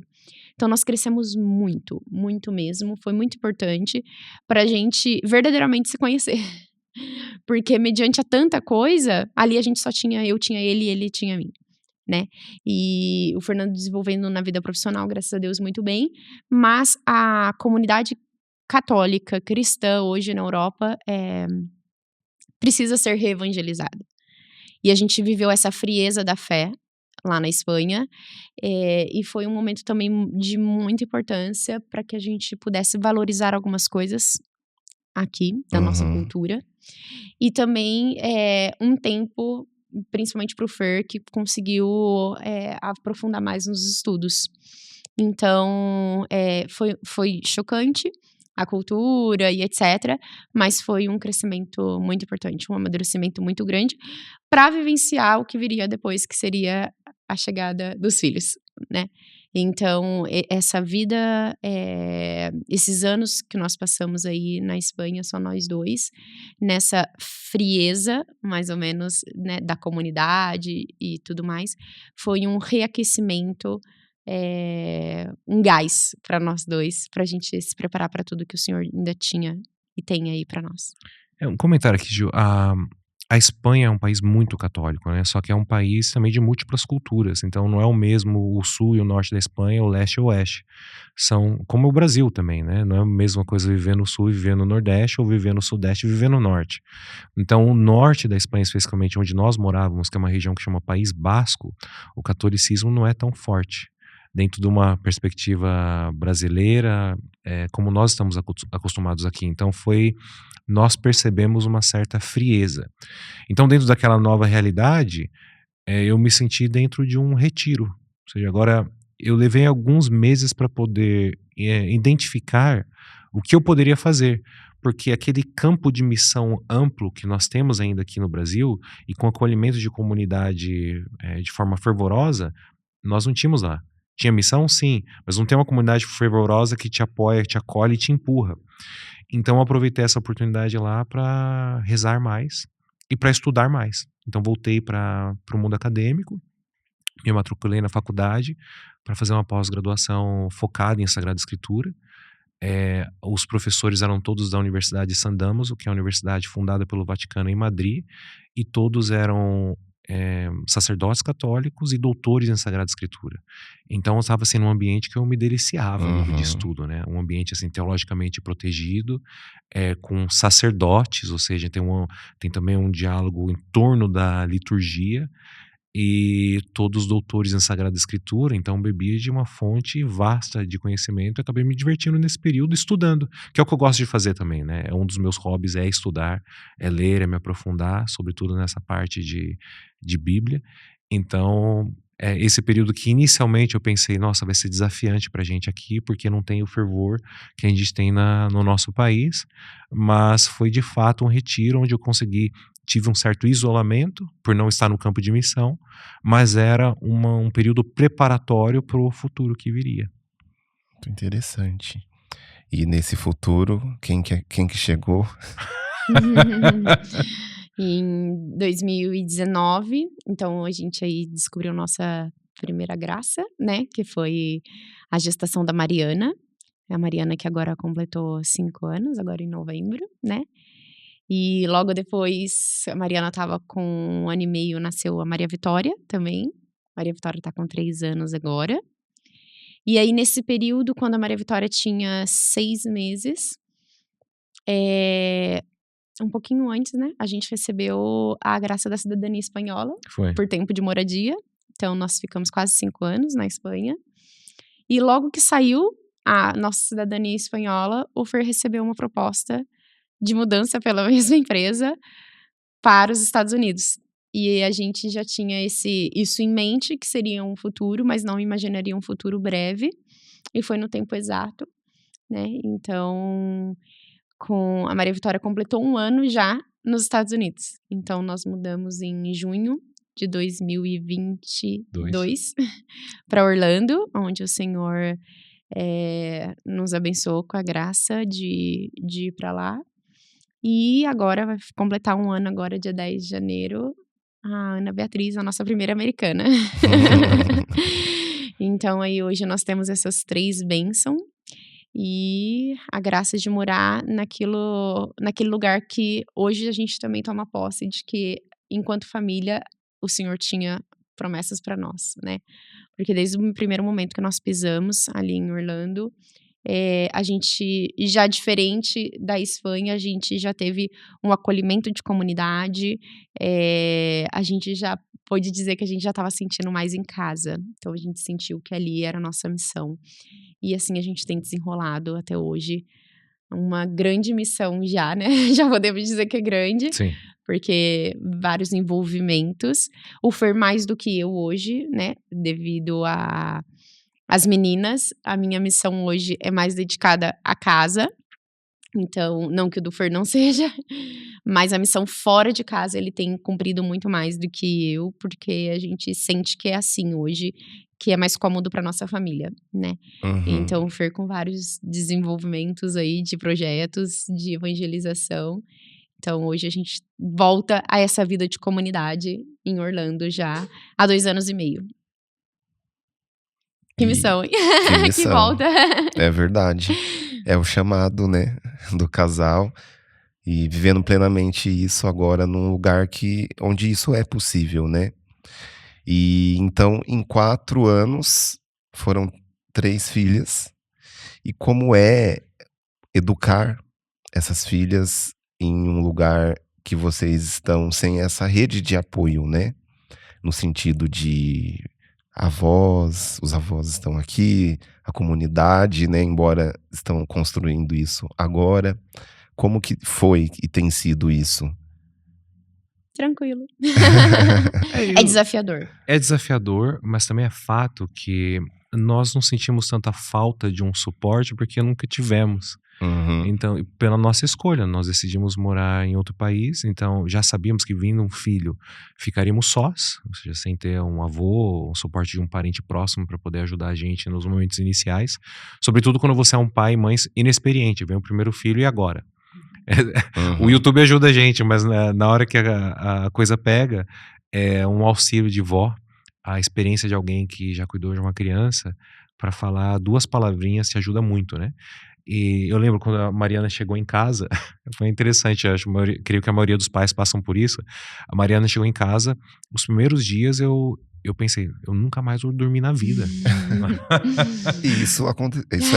Então, nós crescemos muito, muito mesmo. Foi muito importante para a gente verdadeiramente se conhecer. Porque, mediante a tanta coisa, ali a gente só tinha, eu tinha ele e ele tinha mim, né? E o Fernando desenvolvendo na vida profissional, graças a Deus, muito bem. Mas a comunidade católica, cristã, hoje na Europa, precisa ser reevangelizada. E a gente viveu essa frieza da fé lá na Espanha, e foi um momento também de muita importância para que a gente pudesse valorizar algumas coisas aqui, da nossa cultura. E também um tempo, principalmente para o Fer, que conseguiu aprofundar mais nos estudos. Então, foi chocante a cultura e etc., mas foi um crescimento muito importante, um amadurecimento muito grande para vivenciar o que viria depois, que seria a chegada dos filhos, né? Então, essa vida, esses anos que nós passamos aí na Espanha, só nós dois, nessa frieza, mais ou menos, né, da comunidade e tudo mais, foi um reaquecimento, um gás para nós dois, para a gente se preparar para tudo que o Senhor ainda tinha e tem aí para nós. Um comentário aqui, Gil. A Espanha é um país muito católico, né? Só que é um país também de múltiplas culturas. Então não é o mesmo o sul e o norte da Espanha, o leste e o oeste. São como o Brasil também, né? Não é a mesma coisa viver no sul e viver no nordeste, ou viver no sudeste e viver no norte. Então o norte da Espanha, especificamente onde nós morávamos, que é uma região que chama País Basco, o catolicismo não é tão forte. Dentro de uma perspectiva brasileira, como nós estamos acostumados aqui. Então nós percebemos uma certa frieza. Então, dentro daquela nova realidade, eu me senti dentro de um retiro. Ou seja, agora eu levei alguns meses para poder identificar o que eu poderia fazer. Porque aquele campo de missão amplo que nós temos ainda aqui no Brasil, e com acolhimento de comunidade de forma fervorosa, nós não tínhamos lá. Tinha missão? Sim, mas não tem uma comunidade fervorosa que te apoia, te acolhe e te empurra. Então eu aproveitei essa oportunidade lá para rezar mais e para estudar mais. Então voltei para o mundo acadêmico, me matriculei na faculdade para fazer uma pós-graduação focada em Sagrada Escritura. Os professores eram todos da Universidade de San Damaso, que é a universidade fundada pelo Vaticano em Madrid, e todos eram sacerdotes católicos e doutores em Sagrada Escritura. Então eu estava assim num ambiente que eu me deliciava de estudo, né? Um ambiente assim teologicamente protegido, com sacerdotes, ou seja, tem também um diálogo em torno da liturgia, e todos doutores em Sagrada Escritura. Então bebia de uma fonte vasta de conhecimento e acabei me divertindo nesse período estudando, que é o que eu gosto de fazer também, né? Um dos meus hobbies é estudar, é ler, é me aprofundar, sobretudo nessa parte de Bíblia. Então esse período que inicialmente eu pensei, nossa, vai ser desafiante pra gente aqui, porque não tem o fervor que a gente tem no nosso país, mas foi de fato um retiro onde eu tive um certo isolamento por não estar no campo de missão, mas era um período preparatório para o futuro que viria. Muito interessante. E nesse futuro, quem que chegou? Em 2019, então a gente aí descobriu nossa primeira graça, né? Que foi a gestação da Mariana. A Mariana que agora completou 5 anos, agora em novembro, né? E logo depois, a Mariana estava com 1 ano e meio, nasceu a Maria Vitória também. Maria Vitória está com 3 anos agora. E aí, nesse período, quando a Maria Vitória tinha 6 meses, um pouquinho antes, né? A gente recebeu a graça da cidadania espanhola. Foi. Por tempo de moradia. Então, nós ficamos quase 5 anos na Espanha. E logo que saiu, a nossa cidadania espanhola, o Fer recebeu uma proposta de mudança pela mesma empresa para os Estados Unidos. E a gente já tinha isso em mente, que seria um futuro, mas não imaginaria um futuro breve. E foi no tempo exato, né? Então, a Maria Vitória completou 1 ano já nos Estados Unidos. Então, nós mudamos em junho de 2022 para Orlando, onde o Senhor nos abençoou com a graça de ir para lá. E agora vai completar 1 ano agora, dia 10 de janeiro, a Ana Beatriz, a nossa primeira americana. Então, aí hoje nós temos essas 3 bênçãos e a graça de morar naquele lugar que hoje a gente também toma posse de que, enquanto família, o Senhor tinha promessas para nós, né? Porque desde o primeiro momento que nós pisamos ali em Orlando, a gente, já diferente da Espanha, a gente já teve um acolhimento de comunidade, a gente já pôde dizer que a gente já estava sentindo mais em casa. Então, a gente sentiu que ali era a nossa missão. E assim a gente tem desenrolado até hoje. Uma grande missão já, né? Já podemos dizer que é grande. Sim. Porque vários envolvimentos. O Fer mais do que eu hoje, né? Devido às meninas. A minha missão hoje é mais dedicada à casa. Então, não que o do Fer não seja, mas a missão fora de casa ele tem cumprido muito mais do que eu, porque a gente sente que é assim hoje, que é mais cômodo para nossa família, né? Então, o Fer com vários desenvolvimentos aí de projetos, de evangelização. Então, hoje a gente volta a essa vida de comunidade em Orlando já há 2 anos e meio. Que missão, hein? Que missão. Que volta. É verdade. É o chamado, né, do casal. E vivendo plenamente isso agora num lugar onde isso é possível, né? E então, em 4 anos, foram 3 filhas. E como é educar essas filhas em um lugar que vocês estão sem essa rede de apoio, né? No sentido de os avós estão aqui, a comunidade, né? Embora estão construindo isso agora. Como que foi e tem sido isso? Tranquilo. É desafiador. É desafiador, mas também é fato que nós não sentimos tanta falta de um suporte porque nunca tivemos. Então, pela nossa escolha, nós decidimos morar em outro país, então já sabíamos que vindo um filho ficaríamos sós, ou seja, sem ter um avô, um suporte de um parente próximo para poder ajudar a gente nos momentos iniciais, sobretudo quando você é um pai e mãe inexperiente, vem o primeiro filho e agora? O YouTube ajuda a gente, mas na hora que a coisa pega, é um auxílio de vó, a experiência de alguém que já cuidou de uma criança, para falar 2 palavrinhas te ajuda muito, né? E eu lembro quando a Mariana chegou em casa, foi interessante, creio que a maioria dos pais passam por isso. A Mariana chegou em casa, os primeiros dias eu pensei, eu nunca mais vou dormir na vida. Isso é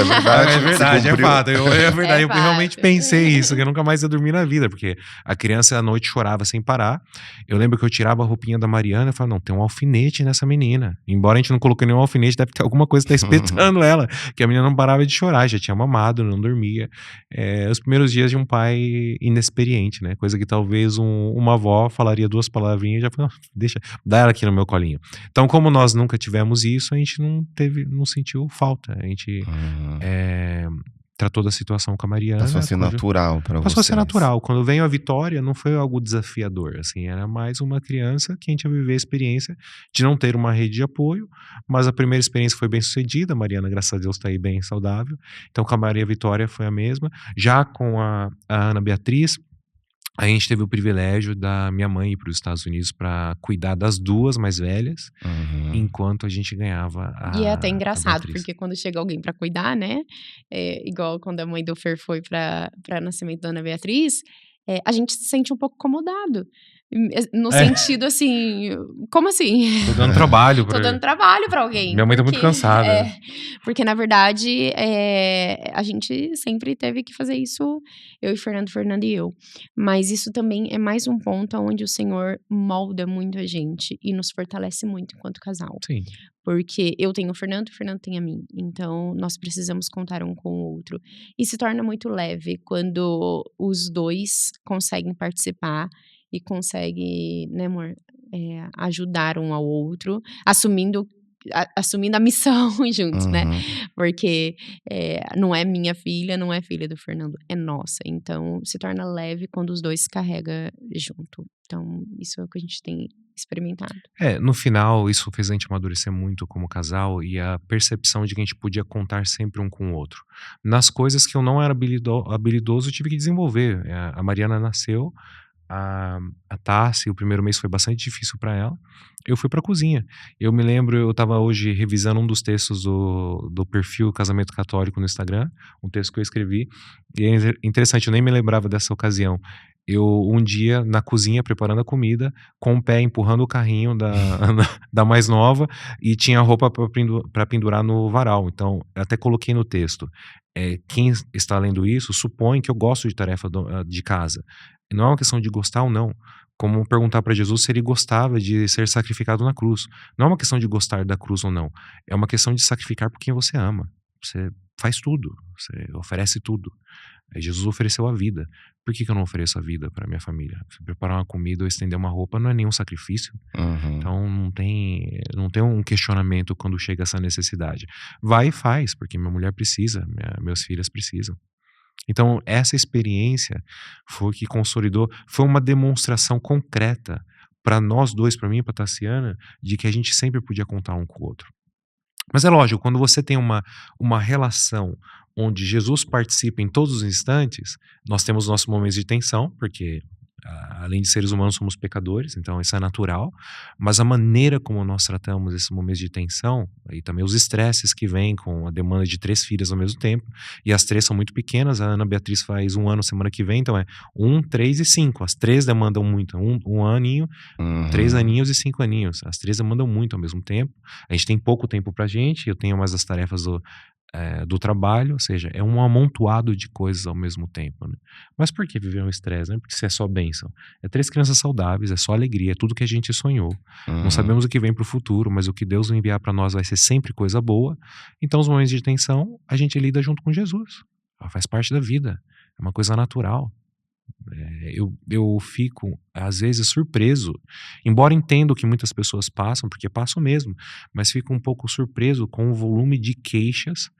verdade. É verdade, é fato. É verdade, eu fato. realmente pensei isso, que eu nunca mais ia dormir na vida, porque a criança à noite chorava sem parar. Eu lembro que eu tirava a roupinha da Mariana e falava, não, tem um alfinete nessa menina. Embora a gente não coloque nenhum alfinete, deve ter alguma coisa que tá espetando ela, que a menina não parava de chorar, já tinha mamado, não dormia. Os primeiros dias de um pai inexperiente, né? Coisa que talvez uma avó falaria 2 palavrinhas e já falou, deixa, dá ela aqui no meu colinho. Então, como nós nunca tivemos isso, a gente não sentiu falta. A gente tratou da situação com a Mariana. Passou a ser natural para vocês. Passou a ser natural. Quando veio a Vitória, não foi algo desafiador, assim, era mais uma criança que a gente ia viver a experiência de não ter uma rede de apoio, mas a primeira experiência foi bem sucedida, a Mariana, graças a Deus, está aí bem saudável. Então, com a Maria Vitória foi a mesma. Já com a Ana Beatriz, a gente teve o privilégio da minha mãe ir para os Estados Unidos para cuidar das 2 mais velhas, enquanto a gente ganhava E é até engraçado, porque quando chega alguém para cuidar, né? Igual quando a mãe do Fer foi para nascimento da Ana Beatriz, a gente se sente um pouco incomodado. No sentido assim, como assim? Tô dando trabalho Tô dando trabalho pra alguém. Minha mãe tá muito cansada. Porque, na verdade, a gente sempre teve que fazer isso, eu e Fernando e eu. Mas isso também é mais um ponto onde o Senhor molda muito a gente e nos fortalece muito enquanto casal. Sim. Porque eu tenho o Fernando tem a mim. Então, nós precisamos contar um com o outro. E se torna muito leve quando os dois conseguem participar e conseguem, né, amor, ajudar um ao outro, assumindo a missão juntos, né? Porque não é minha filha, não é filha do Fernando, é nossa. Então, se torna leve quando os dois se carregam junto. Então, isso é o que a gente tem experimentado. No final, isso fez a gente amadurecer muito como casal e a percepção de que a gente podia contar sempre um com o outro. Nas coisas que eu não era habilidoso, eu tive que desenvolver. A Mariana nasceu, a Tassi, o primeiro mês foi bastante difícil para ela. Eu fui pra cozinha. Eu me lembro, eu tava hoje revisando um dos textos do perfil Casamento Católico no Instagram, um texto que eu escrevi, e é interessante, eu nem me lembrava dessa ocasião. Eu, um dia, na cozinha, preparando a comida, com o pé empurrando o carrinho da mais nova, e tinha roupa para pendurar no varal. Então, eu até coloquei no texto. Quem está lendo isso, supõe que eu gosto de tarefa de casa. Não é uma questão de gostar ou não. Como perguntar para Jesus se ele gostava de ser sacrificado na cruz. Não é uma questão de gostar da cruz ou não. É uma questão de sacrificar por quem você ama. Você faz tudo. Você oferece tudo. Jesus ofereceu a vida. Por que eu não ofereço a vida para minha família? Se preparar uma comida ou estender uma roupa não é nenhum sacrifício. Então não tem um questionamento quando chega essa necessidade. Vai e faz, porque minha mulher precisa, meus filhos precisam. Então, essa experiência foi que consolidou, foi uma demonstração concreta para nós dois, para mim e para Tassiana, de que a gente sempre podia contar um com o outro. Mas é lógico, quando você tem uma relação onde Jesus participa em todos os instantes, nós temos nossos momentos de tensão, porque além de seres humanos somos pecadores, então isso é natural, mas a maneira como nós tratamos esses momentos de tensão e também os estresses que vêm com a demanda de 3 filhas ao mesmo tempo, e as 3 são muito pequenas, a Ana Beatriz faz 1 ano semana que vem, então 1, 3 e 5, as 3 demandam muito, um aninho, 3 aninhos e 5 aninhos, as 3 demandam muito ao mesmo tempo, a gente tem pouco tempo pra gente, eu tenho mais as tarefas do trabalho, ou seja, é um amontoado de coisas ao mesmo tempo, né? Mas por que viver um estresse, né? Porque isso é só bênção. 3 crianças saudáveis, é só alegria, é tudo que a gente sonhou. Não sabemos o que vem pro futuro, mas o que Deus vai enviar para nós vai ser sempre coisa boa. Então, os momentos de tensão, a gente lida junto com Jesus. Faz parte da vida, é uma coisa natural. Eu fico, às vezes, surpreso, embora entendo que muitas pessoas passam, porque passam mesmo, mas fico um pouco surpreso com o volume de queixas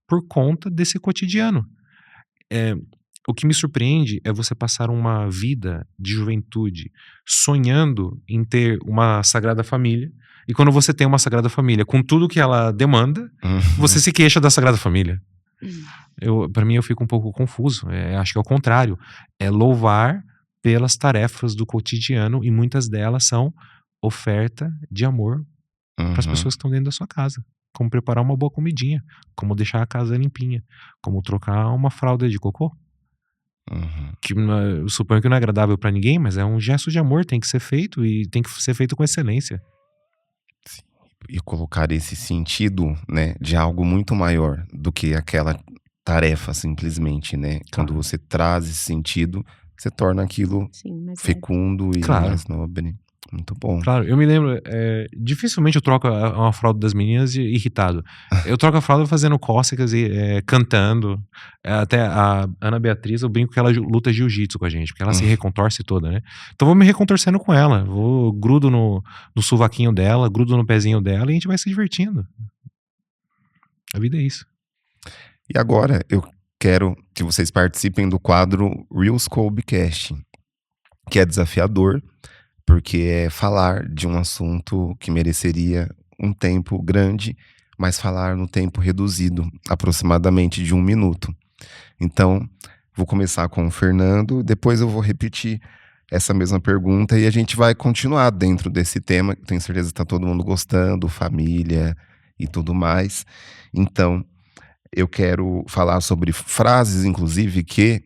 por conta desse cotidiano. O que me surpreende é você passar uma vida de juventude sonhando em ter uma Sagrada Família, e quando você tem uma Sagrada Família com tudo que ela demanda, você se queixa da Sagrada Família. Para mim, eu fico um pouco confuso. Acho que é o contrário. É louvar pelas tarefas do cotidiano, e muitas delas são oferta de amor para as pessoas que estão dentro da sua casa. Como preparar uma boa comidinha, como deixar a casa limpinha, como trocar uma fralda de cocô. Que eu suponho que não é agradável para ninguém, mas é um gesto de amor, tem que ser feito, e tem que ser feito com excelência. Sim. E colocar esse sentido, né, de algo muito maior do que aquela tarefa simplesmente, né? Quando você traz esse sentido, você torna aquilo fecundo e mais nobre. Muito bom. Claro, eu me lembro, dificilmente eu troco uma fralda das meninas irritado. Eu troco a fralda fazendo cócegas e cantando. Até a Ana Beatriz, eu brinco que ela luta jiu-jitsu com a gente, porque ela se recontorce toda, né? Então eu vou me recontorcendo com ela. Vou grudo no sovaquinho dela, grudo no pezinho dela, e a gente vai se divertindo. A vida é isso. E agora eu quero que vocês participem do quadro Reels Colbcast, que é desafiador, porque é falar de um assunto que mereceria um tempo grande, mas falar no tempo reduzido, aproximadamente de 1 minuto. Então, vou começar com o Fernando, depois eu vou repetir essa mesma pergunta e a gente vai continuar dentro desse tema, que tenho certeza que está todo mundo gostando, família e tudo mais. Então, eu quero falar sobre frases, inclusive, que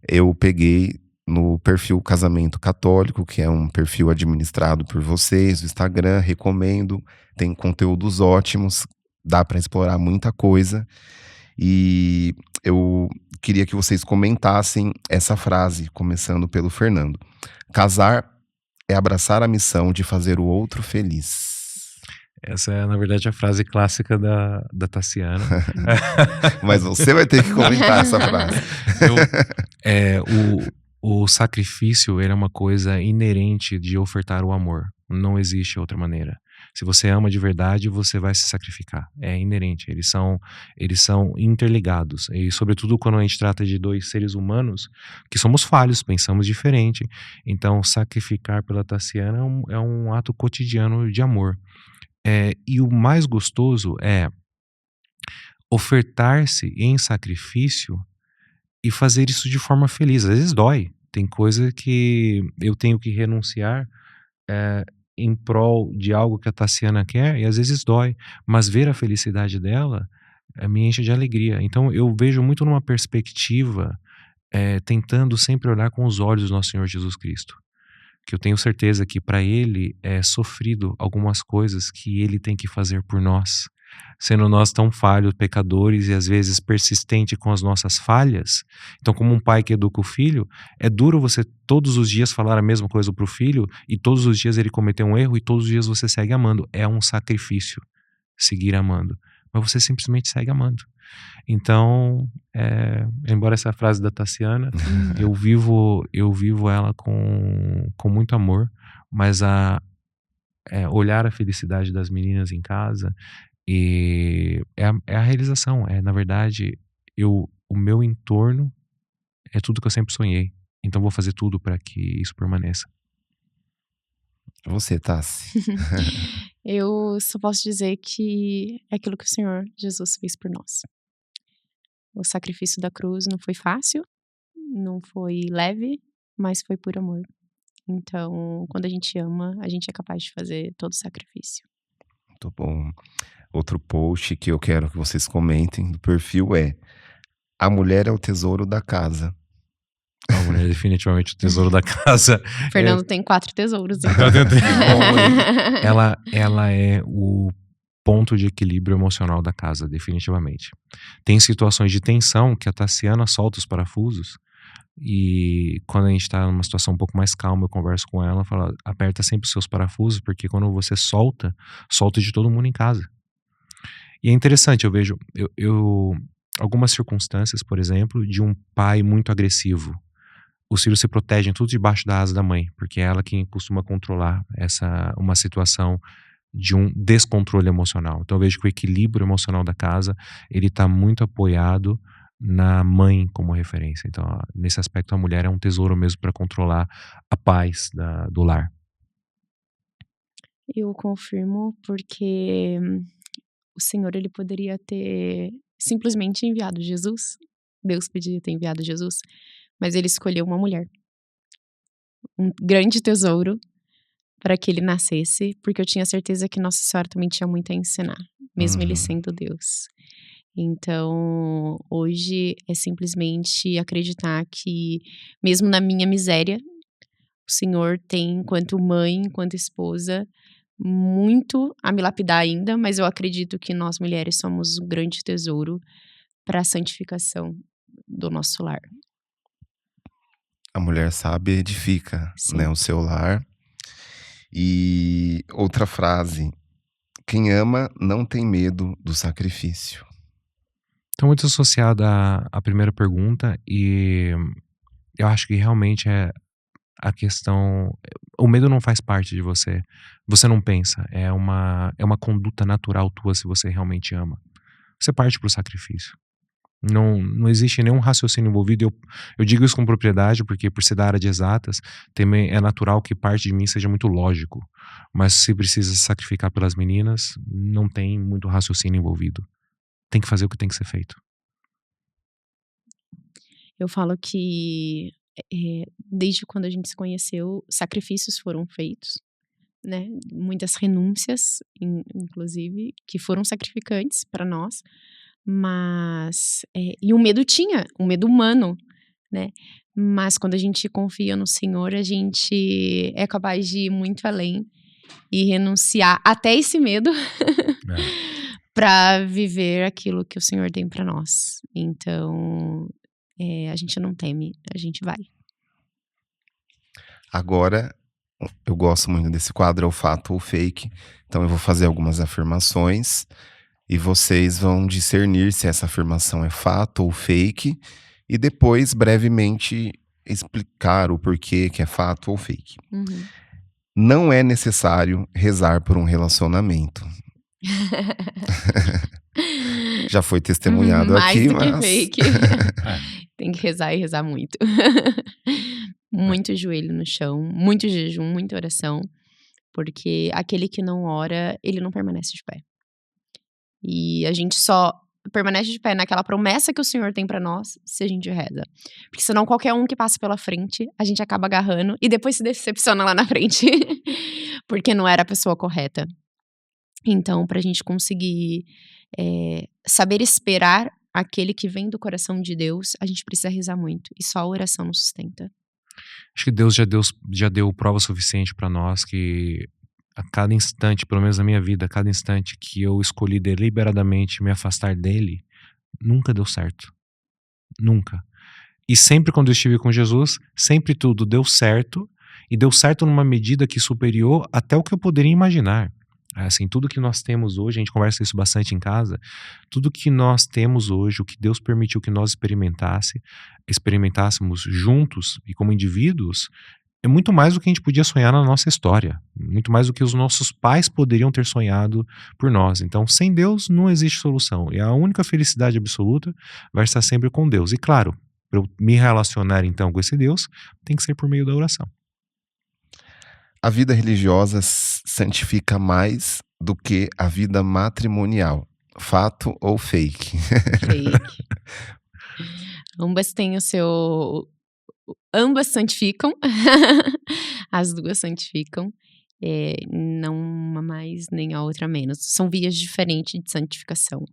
eu peguei no perfil Casamento Católico, que é um perfil administrado por vocês, o Instagram, recomendo, tem conteúdos ótimos, dá para explorar muita coisa. E eu queria que vocês comentassem essa frase, começando pelo Fernando. Casar é abraçar a missão de fazer o outro feliz. Essa é, na verdade, a frase clássica da Tassiana. Mas você vai ter que comentar essa frase. O sacrifício, ele é uma coisa inerente de ofertar o amor. Não existe outra maneira. Se você ama de verdade, você vai se sacrificar. É inerente. Eles são interligados. E, sobretudo, quando a gente trata de dois seres humanos, que somos falhos, pensamos diferente. Então, sacrificar pela Tassiana é um ato cotidiano de amor. E o mais gostoso é ofertar-se em sacrifício e fazer isso de forma feliz. Às vezes dói. Tem coisa que eu tenho que renunciar em prol de algo que a Tassiana quer, e às vezes dói. Mas ver a felicidade dela me enche de alegria. Então eu vejo muito numa perspectiva, tentando sempre olhar com os olhos do nosso Senhor Jesus Cristo. Que eu tenho certeza que para ele é sofrido algumas coisas que ele tem que fazer por nós. Sendo nós tão falhos, pecadores e às vezes persistente com as nossas falhas. Então, como um pai que educa o filho, é duro você todos os dias falar a mesma coisa pro filho e todos os dias ele cometer um erro e todos os dias você segue amando. É um sacrifício seguir amando. Mas você simplesmente segue amando. Então, embora essa frase da Tassiana, eu vivo ela com muito amor, mas olhar a felicidade das meninas em casa e é a realização. Na verdade, o meu entorno é tudo que eu sempre sonhei. Então, vou fazer tudo para que isso permaneça. Você, Tassi. Eu só posso dizer que é aquilo que o Senhor Jesus fez por nós. O sacrifício da cruz não foi fácil, não foi leve, mas foi por amor. Então, quando a gente ama, a gente é capaz de fazer todo o sacrifício. Muito bom. Outro post que eu quero que vocês comentem do perfil é: a mulher é o tesouro da casa. A mulher é definitivamente o tesouro da casa. Fernando tem 4 tesouros. Então. Ela é o ponto de equilíbrio emocional da casa, definitivamente. Tem situações de tensão que a Tassiana solta os parafusos e quando a gente tá numa situação um pouco mais calma, eu converso com ela, falo, aperta sempre os seus parafusos, porque quando você solta de todo mundo em casa. E é interessante, eu vejo algumas circunstâncias, por exemplo, de um pai muito agressivo. Os filhos se protegem tudo debaixo da asa da mãe, porque é ela quem costuma controlar uma situação de um descontrole emocional. Então eu vejo que o equilíbrio emocional da casa, ele está muito apoiado na mãe como referência. Então, nesse aspecto, a mulher é um tesouro mesmo para controlar a paz do lar. Eu confirmo porque o Senhor, ele poderia ter simplesmente enviado Jesus. Deus podia ter enviado Jesus, mas ele escolheu uma mulher. Um grande tesouro para que ele nascesse, porque eu tinha certeza que Nossa Senhora também tinha muito a ensinar, mesmo ele sendo Deus. Então, hoje é simplesmente acreditar que, mesmo na minha miséria, o Senhor tem, enquanto mãe, enquanto esposa, muito a me lapidar ainda, mas eu acredito que nós mulheres somos um grande tesouro para a santificação do nosso lar. A mulher sábia edifica, Sim. né, o seu lar. E outra frase: quem ama não tem medo do sacrifício. Então, muito associado à primeira pergunta, e eu acho que realmente é a questão. O medo não faz parte de você. Você não pensa. É uma conduta natural tua se você realmente ama. Você parte pro sacrifício. Não existe nenhum raciocínio envolvido. Eu digo isso com propriedade, porque por ser da área de exatas, também é natural que parte de mim seja muito lógico. Mas se precisa se sacrificar pelas meninas, não tem muito raciocínio envolvido. Tem que fazer o que tem que ser feito. Eu falo que desde quando a gente se conheceu, sacrifícios foram feitos, né? Muitas renúncias, inclusive, que foram sacrificantes para nós. Mas e o medo tinha, o medo humano, né? Mas quando a gente confia no Senhor, a gente é capaz de ir muito além e renunciar até esse medo para viver aquilo que o Senhor tem para nós. Então, a gente não teme, a gente vai. Agora, eu gosto muito desse quadro, é o fato ou fake. Então eu vou fazer algumas afirmações e vocês vão discernir se essa afirmação é fato ou fake e depois brevemente explicar o porquê que é fato ou fake. Uhum. Não é necessário rezar por um relacionamento. Já foi testemunhado Mais aqui, do que mas fake. Tem que rezar e rezar muito. Muito joelho no chão, muito jejum, muita oração. Porque aquele que não ora, ele não permanece de pé. E a gente só permanece de pé naquela promessa que o Senhor tem pra nós se a gente reza. Porque senão qualquer um que passa pela frente, a gente acaba agarrando e depois se decepciona lá na frente. Porque não era a pessoa correta. Então, pra gente conseguir saber esperar aquele que vem do coração de Deus, a gente precisa rezar muito. E só a oração nos sustenta. Acho que Deus já deu prova suficiente para nós que a cada instante, pelo menos na minha vida, a cada instante que eu escolhi deliberadamente me afastar dele, nunca deu certo. Nunca. E sempre quando eu estive com Jesus, sempre tudo deu certo, e deu certo numa medida que superior até o que eu poderia imaginar. Assim, tudo que nós temos hoje, a gente conversa isso bastante em casa, tudo que nós temos hoje, o que Deus permitiu que nós experimentássemos juntos e como indivíduos, é muito mais do que a gente podia sonhar na nossa história, muito mais do que os nossos pais poderiam ter sonhado por nós. Então, sem Deus não existe solução, e a única felicidade absoluta vai estar sempre com Deus. E claro, para eu me relacionar então com esse Deus, tem que ser por meio da oração. a vida religiosa santifica mais do que a vida matrimonial. Fato ou fake? Fake. Ambas têm o seu. Ambas santificam. As duas santificam. Não uma mais nem a outra menos. São vias diferentes de santificação.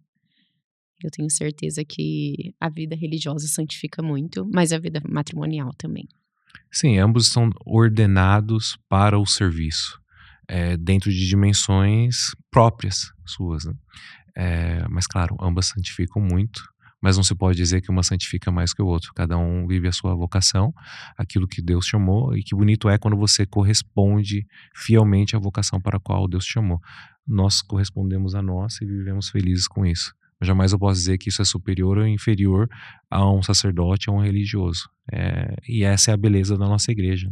Eu tenho certeza que a vida religiosa santifica muito, mas a vida matrimonial também. Sim, ambos são ordenados para o serviço, dentro de dimensões próprias suas, né? Mas claro, ambas santificam muito, mas não se pode dizer que uma santifica mais que o outro. Cada um vive a sua vocação, aquilo que Deus chamou, e que bonito é quando você corresponde fielmente à vocação para a qual Deus te chamou. Nós correspondemos a nossa e vivemos felizes com isso. Jamais eu posso dizer que isso é superior ou inferior a um sacerdote, a um religioso. E essa é a beleza da nossa igreja.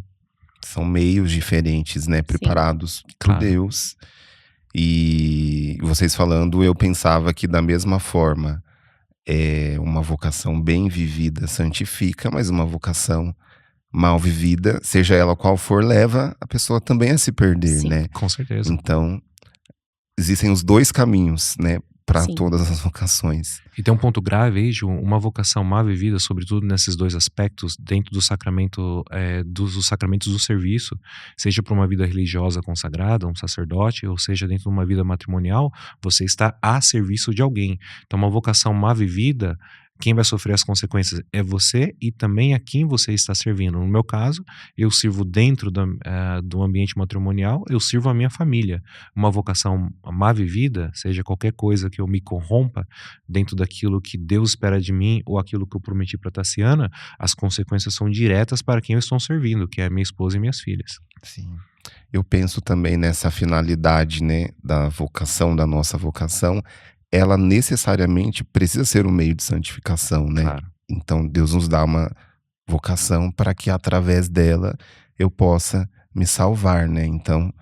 São meios diferentes, né? Preparados por claro. Deus. E vocês falando, eu pensava que da mesma forma, uma vocação bem vivida santifica, mas uma vocação mal vivida, seja ela qual for, leva a pessoa também a se perder, Sim. né? Com certeza. Então, existem os dois caminhos, né? Para Sim. todas as vocações. E tem um ponto grave aí, Ju, uma vocação mal vivida, sobretudo nesses dois aspectos, dentro do sacramento, dos sacramentos do serviço, seja para uma vida religiosa consagrada, um sacerdote, ou seja dentro de uma vida matrimonial, você está a serviço de alguém. Então, uma vocação mal vivida, quem vai sofrer as consequências é você e também a quem você está servindo. No meu caso, eu sirvo dentro do ambiente matrimonial, eu sirvo a minha família. Uma vocação má vivida, seja qualquer coisa que eu me corrompa dentro daquilo que Deus espera de mim ou aquilo que eu prometi para Tassiana, as consequências são diretas para quem eu estou servindo, que é minha esposa e minhas filhas. Sim. Eu penso também nessa finalidade, né, da vocação, da nossa vocação, ela necessariamente precisa ser um meio de santificação, né? Claro. Então Deus nos dá uma vocação para que através dela eu possa me salvar, né? Então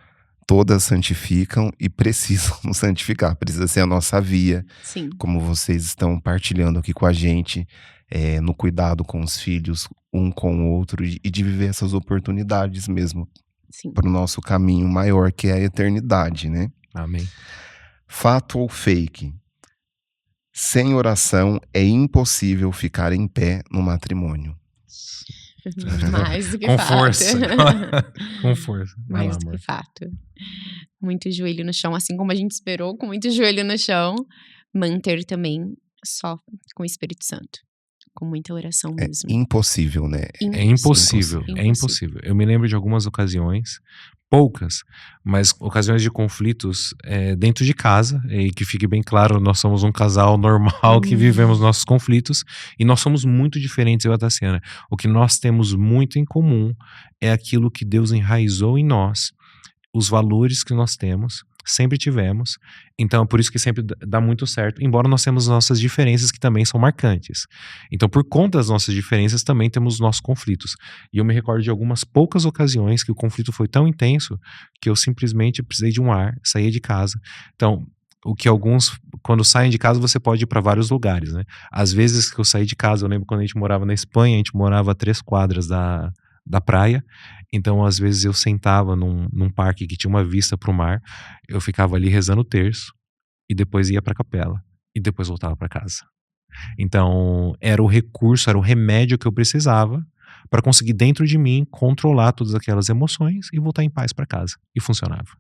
todas santificam e precisam nos santificar, precisa ser a nossa via, Sim. como vocês estão partilhando aqui com a gente, no cuidado com os filhos, um com o outro, e de viver essas oportunidades mesmo Sim. para o nosso caminho maior, que é a eternidade, né? Amém. Fato ou fake? Sem oração é impossível ficar em pé no matrimônio. Mais do que Com fato. força. Com força. Vai Mais lá, do amor. que fato. Muito joelho no chão, assim como a gente esperou, com muito joelho no chão. Manter também só com o Espírito Santo. com muita oração É mesmo. impossível, né? É impossível, Impossível. é impossível. Eu me lembro de algumas ocasiões, poucas, mas ocasiões de conflitos dentro de casa, e que fique bem claro, nós somos um casal normal que vivemos nossos conflitos, e nós somos muito diferentes, eu e a Tassiana. O que nós temos muito em comum é aquilo que Deus enraizou em nós, os valores que nós temos, sempre tivemos, então é por isso que sempre dá muito certo, embora nós temos nossas diferenças que também são marcantes. Então, por conta das nossas diferenças, também temos os nossos conflitos. E eu me recordo de algumas poucas ocasiões que o conflito foi tão intenso que eu simplesmente precisei de um ar, saía de casa. Então, o que alguns, quando saem de casa, você pode ir para vários lugares, né? Às vezes que eu saí de casa, eu lembro quando a gente morava na Espanha, a gente morava a 3 quadras da praia, então às vezes eu sentava num parque que tinha uma vista para o mar, eu ficava ali rezando o terço, e depois ia para a capela, e depois voltava para casa. Então era o recurso, era o remédio que eu precisava para conseguir dentro de mim controlar todas aquelas emoções e voltar em paz para casa, e funcionava,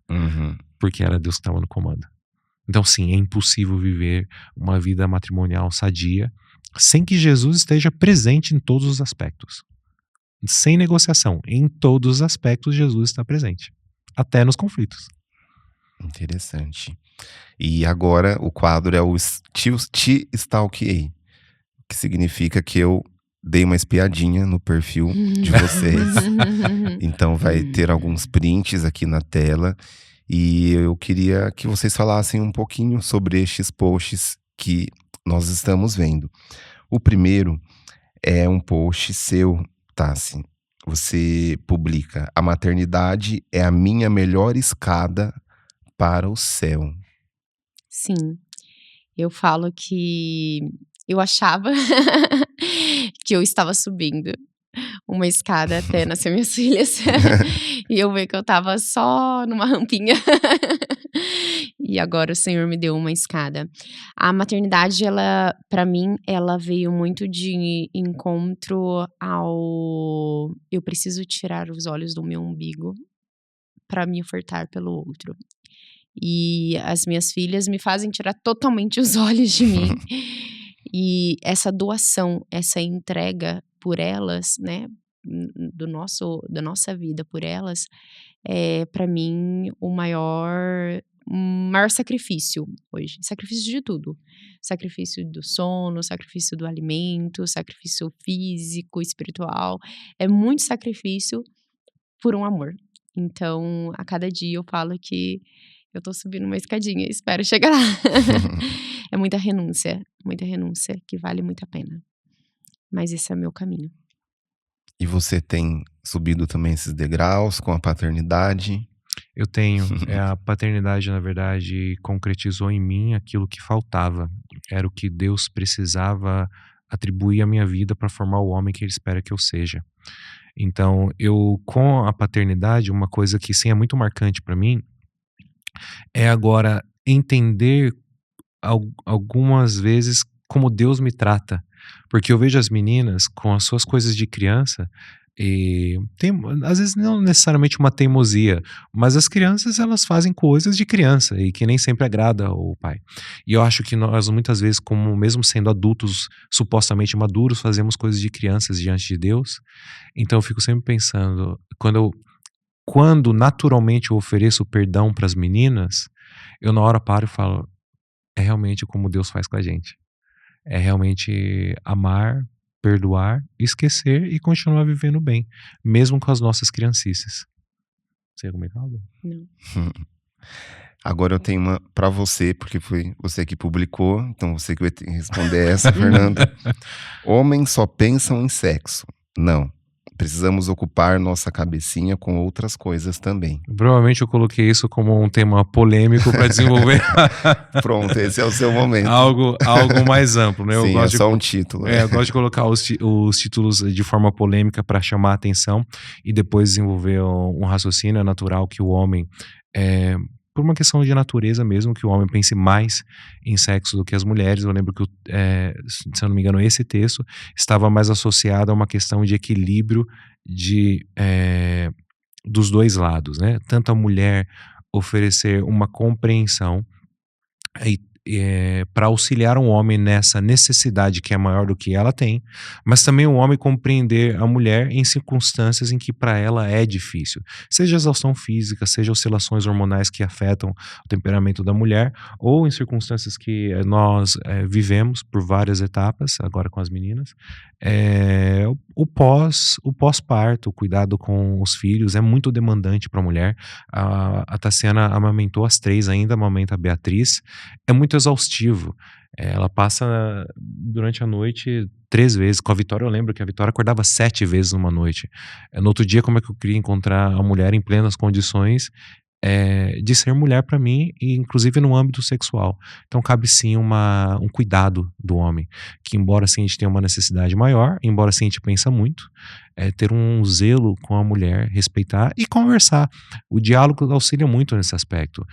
porque era Deus que estava no comando. Então sim, é impossível viver uma vida matrimonial sadia sem que Jesus esteja presente em todos os aspectos. Sem negociação, em todos os aspectos Jesus está presente, até nos conflitos. Interessante. E agora o quadro é o Te Stalkeei, que significa que eu dei uma espiadinha no perfil de vocês. Então vai ter alguns prints aqui na tela, e eu queria que vocês falassem um pouquinho sobre estes posts que nós estamos vendo. O primeiro é um post seu, Tassi. Você publica: a maternidade é a minha melhor escada para o céu. Sim, eu falo que eu achava que eu estava subindo uma escada até nascer minhas filhas, e eu vi que eu estava só numa rampinha, e agora o Senhor me deu uma escada. A maternidade, ela, para mim, ela veio muito de encontro ao eu preciso tirar os olhos do meu umbigo para me ofertar pelo outro. E as minhas filhas me fazem tirar totalmente os olhos de mim. E essa doação, essa entrega por elas, né, da nossa vida por elas, é para mim o maior sacrifício hoje. Sacrifício de tudo. Sacrifício do sono, sacrifício do alimento, sacrifício físico, espiritual. É muito sacrifício por um amor. Então, a cada dia eu falo que eu tô subindo uma escadinha, espero chegar lá. É muita renúncia que vale muito a pena. Mas esse é o meu caminho. E você tem subido também esses degraus com a paternidade? Eu tenho. A paternidade, na verdade, concretizou em mim aquilo que faltava. Era o que Deus precisava atribuir à minha vida para formar o homem que Ele espera que eu seja. Então, com a paternidade, uma coisa que sim é muito marcante para mim, é agora entender algumas vezes como Deus me trata. Porque eu vejo as meninas com as suas coisas de criança, e às vezes não necessariamente uma teimosia, mas as crianças, elas fazem coisas de criança e que nem sempre agrada o pai. E eu acho que nós muitas vezes, como mesmo sendo adultos supostamente maduros, fazemos coisas de crianças diante de Deus. Então eu fico sempre pensando, quando naturalmente eu ofereço perdão para as meninas, eu na hora paro e falo, é realmente como Deus faz com a gente. É realmente amar, perdoar, esquecer e continuar vivendo bem, mesmo com as nossas criancices. Você ia comentar algo? Não. Agora eu tenho uma pra você, porque foi você que publicou, então você que vai ter que responder essa, Fernanda. Homens só pensam em sexo. Não. Precisamos ocupar nossa cabecinha com outras coisas também. Provavelmente eu coloquei isso como um tema polêmico para desenvolver. Pronto, esse é o seu momento. algo mais amplo, né? Sim, só um título. Eu gosto de colocar os títulos de forma polêmica para chamar a atenção e depois desenvolver um raciocínio. É natural que o homem, por uma questão de natureza mesmo, que o homem pense mais em sexo do que as mulheres. Eu lembro que, se eu não me engano, esse texto estava mais associado a uma questão de equilíbrio dos dois lados, né? Tanto a mulher oferecer uma compreensão para auxiliar um homem nessa necessidade que é maior do que ela tem, mas também o homem compreender a mulher em circunstâncias em que para ela é difícil, seja exaustão física, seja oscilações hormonais que afetam o temperamento da mulher, ou em circunstâncias que nós vivemos por várias etapas, agora com as meninas, o pós-parto, o cuidado com os filhos é muito demandante para a mulher. A Tassiana amamentou as 3 ainda, amamenta a Beatriz, é muito exaustivo. Ela passa durante a noite 3 vezes. Com a Vitória, eu lembro que a Vitória acordava 7 vezes numa noite. No outro dia, como é que eu queria encontrar a mulher em plenas condições de ser mulher para mim, e inclusive no âmbito sexual. Então cabe sim um cuidado do homem, que embora sim a gente tenha uma necessidade maior, embora sim a gente pensa muito, ter um zelo com a mulher, respeitar e conversar. O diálogo auxilia muito nesse aspecto.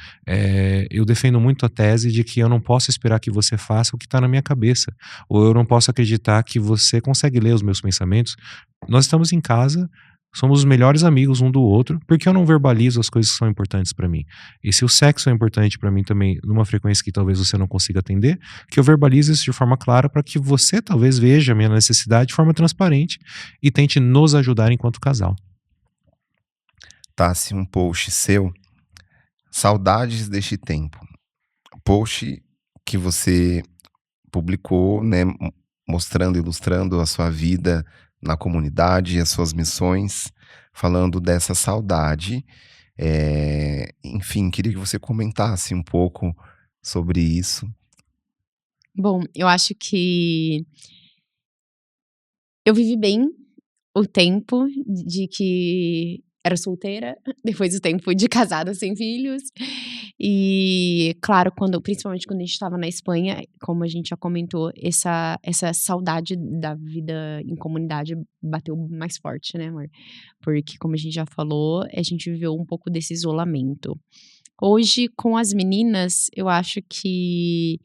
Eu defendo muito a tese de que eu não posso esperar que você faça o que está na minha cabeça, ou eu não posso acreditar que você consegue ler os meus pensamentos. Nós estamos em casa, somos os melhores amigos um do outro, porque eu não verbalizo as coisas que são importantes para mim. E se o sexo é importante para mim também, numa frequência que talvez você não consiga atender, que eu verbalize isso de forma clara para que você talvez veja a minha necessidade de forma transparente e tente nos ajudar enquanto casal. Tá-se um post seu, saudades deste tempo. Post que você publicou, né, mostrando, ilustrando a sua vida na comunidade, as suas missões, falando dessa saudade. Enfim, queria que você comentasse um pouco sobre isso. Bom, eu acho que eu vivi bem o tempo de que era solteira, depois o tempo de casada sem filhos. E, claro, principalmente quando a gente estava na Espanha, como a gente já comentou, essa saudade da vida em comunidade bateu mais forte, né, amor? Porque, como a gente já falou, a gente viveu um pouco desse isolamento. Hoje, com as meninas, eu acho que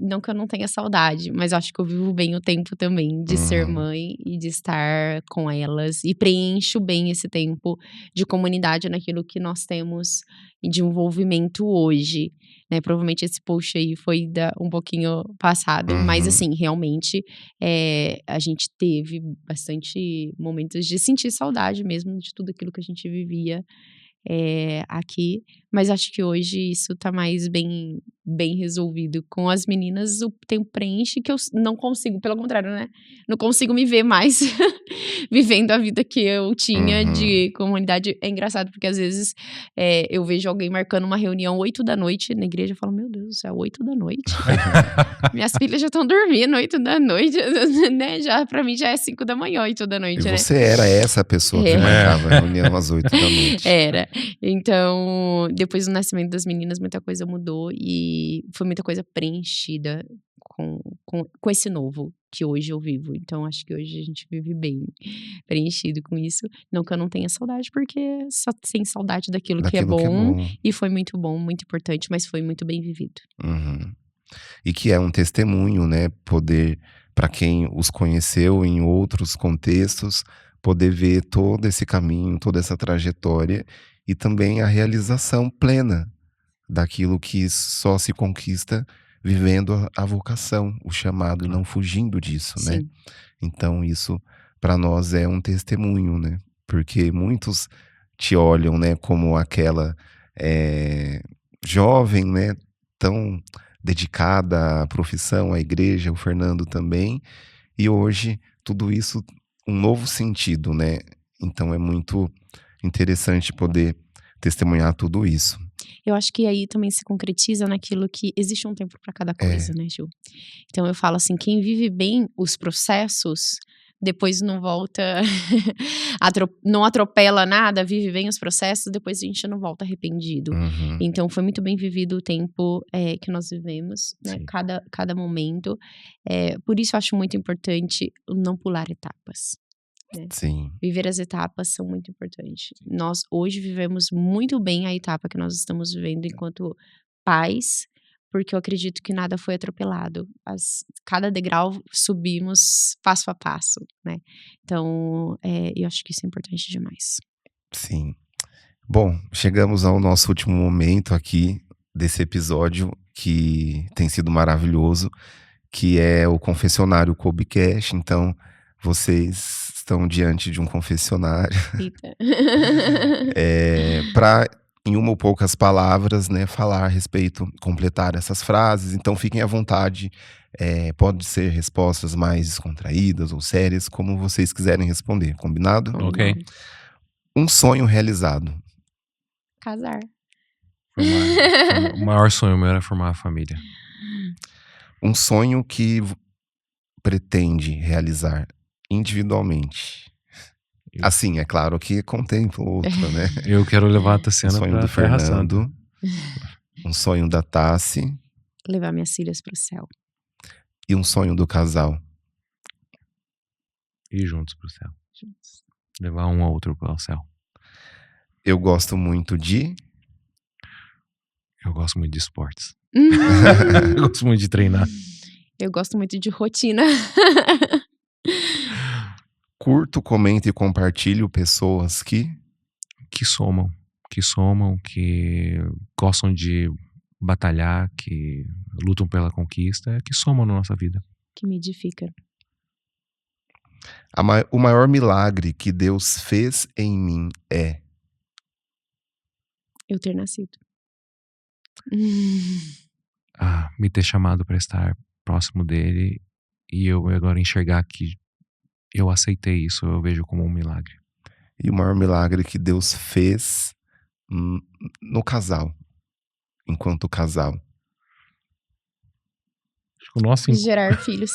não que eu não tenha saudade, mas acho que eu vivo bem o tempo também de ser mãe e de estar com elas. E preencho bem esse tempo de comunidade naquilo que nós temos de envolvimento hoje, né? Provavelmente esse post aí foi um pouquinho passado, mas assim, realmente a gente teve bastante momentos de sentir saudade mesmo de tudo aquilo que a gente vivia aqui, mas acho que hoje isso tá mais bem resolvido. Com as meninas, o tempo preenche que eu não consigo, pelo contrário, né? Não consigo me ver mais vivendo a vida que eu tinha de comunidade. É engraçado, porque às vezes eu vejo alguém marcando uma reunião 8 da noite na igreja e falo, meu Deus do céu, 8 da noite? Minhas filhas já estão dormindo 8 da noite, né? Pra mim já é 5 da manhã, 8 da noite, E né? você era essa pessoa que marcava a reunião às 8 da noite. Era. Então, depois do nascimento das meninas, muita coisa mudou e foi muita coisa preenchida com esse novo que hoje eu vivo. Então, acho que hoje a gente vive bem preenchido com isso. Não que eu não tenha saudade, porque só tem saudade daquilo que é bom. E foi muito bom, muito importante, mas foi muito bem vivido. E que é um testemunho, né? Poder, para quem os conheceu em outros contextos, poder ver todo esse caminho, toda essa trajetória e também a realização plena daquilo que só se conquista vivendo a vocação, o chamado, e não fugindo disso, né? Sim. Então isso para nós é um testemunho, né? Porque muitos te olham, né, como aquela jovem, né, tão dedicada à profissão, à igreja, o Fernando também, e hoje tudo isso um novo sentido, né? Então é muito interessante poder testemunhar tudo isso. Eu acho que aí também se concretiza naquilo que existe um tempo para cada coisa, né, Gil? Então eu falo assim, quem vive bem os processos, depois não volta, não atropela nada, vive bem os processos, depois a gente não volta arrependido. Então foi muito bem vivido o tempo que nós vivemos, né? Cada momento. Por isso eu acho muito importante não pular etapas. Né? Sim. Viver as etapas são muito importantes. Nós hoje vivemos muito bem a etapa que nós estamos vivendo enquanto pais, porque eu acredito que nada foi atropelado. Cada degrau subimos passo a passo, né? Então, eu acho que isso é importante demais. Sim. Bom, chegamos ao nosso último momento aqui desse episódio, que tem sido maravilhoso, que é o confessionário Kobe-Cash. Então, vocês estão diante de um confessionário Eita. para, em uma ou poucas palavras, né, falar a respeito, completar essas frases. Então, fiquem à vontade. Pode ser respostas mais descontraídas ou sérias, como vocês quiserem responder. Combinado? Ok. Um sonho realizado. Casar. O maior sonho meu era formar a família. Um sonho que pretende realizar individualmente. Assim, é claro que contempla o outro, né? Eu quero levar a Um Tassiana sonho pra do Terra Santa. Fernando. Um sonho da Tassi. Levar minhas filhas pro céu. E um sonho do casal. Ir juntos pro céu. Juntos. Levar um ao outro pro céu. Eu gosto muito de... Eu gosto muito de esportes. Eu gosto muito de treinar. Eu gosto muito de rotina. Curto, comento e compartilho pessoas que... Que somam, que gostam de batalhar, que lutam pela conquista, que somam na nossa vida. Que me edifica. O maior milagre que Deus fez em mim é... Eu ter nascido. Me ter chamado para estar próximo dele e eu agora enxergar que eu aceitei isso, eu vejo como um milagre. E o maior milagre que Deus fez no casal, enquanto casal. Acho que o nosso Gerar filhos.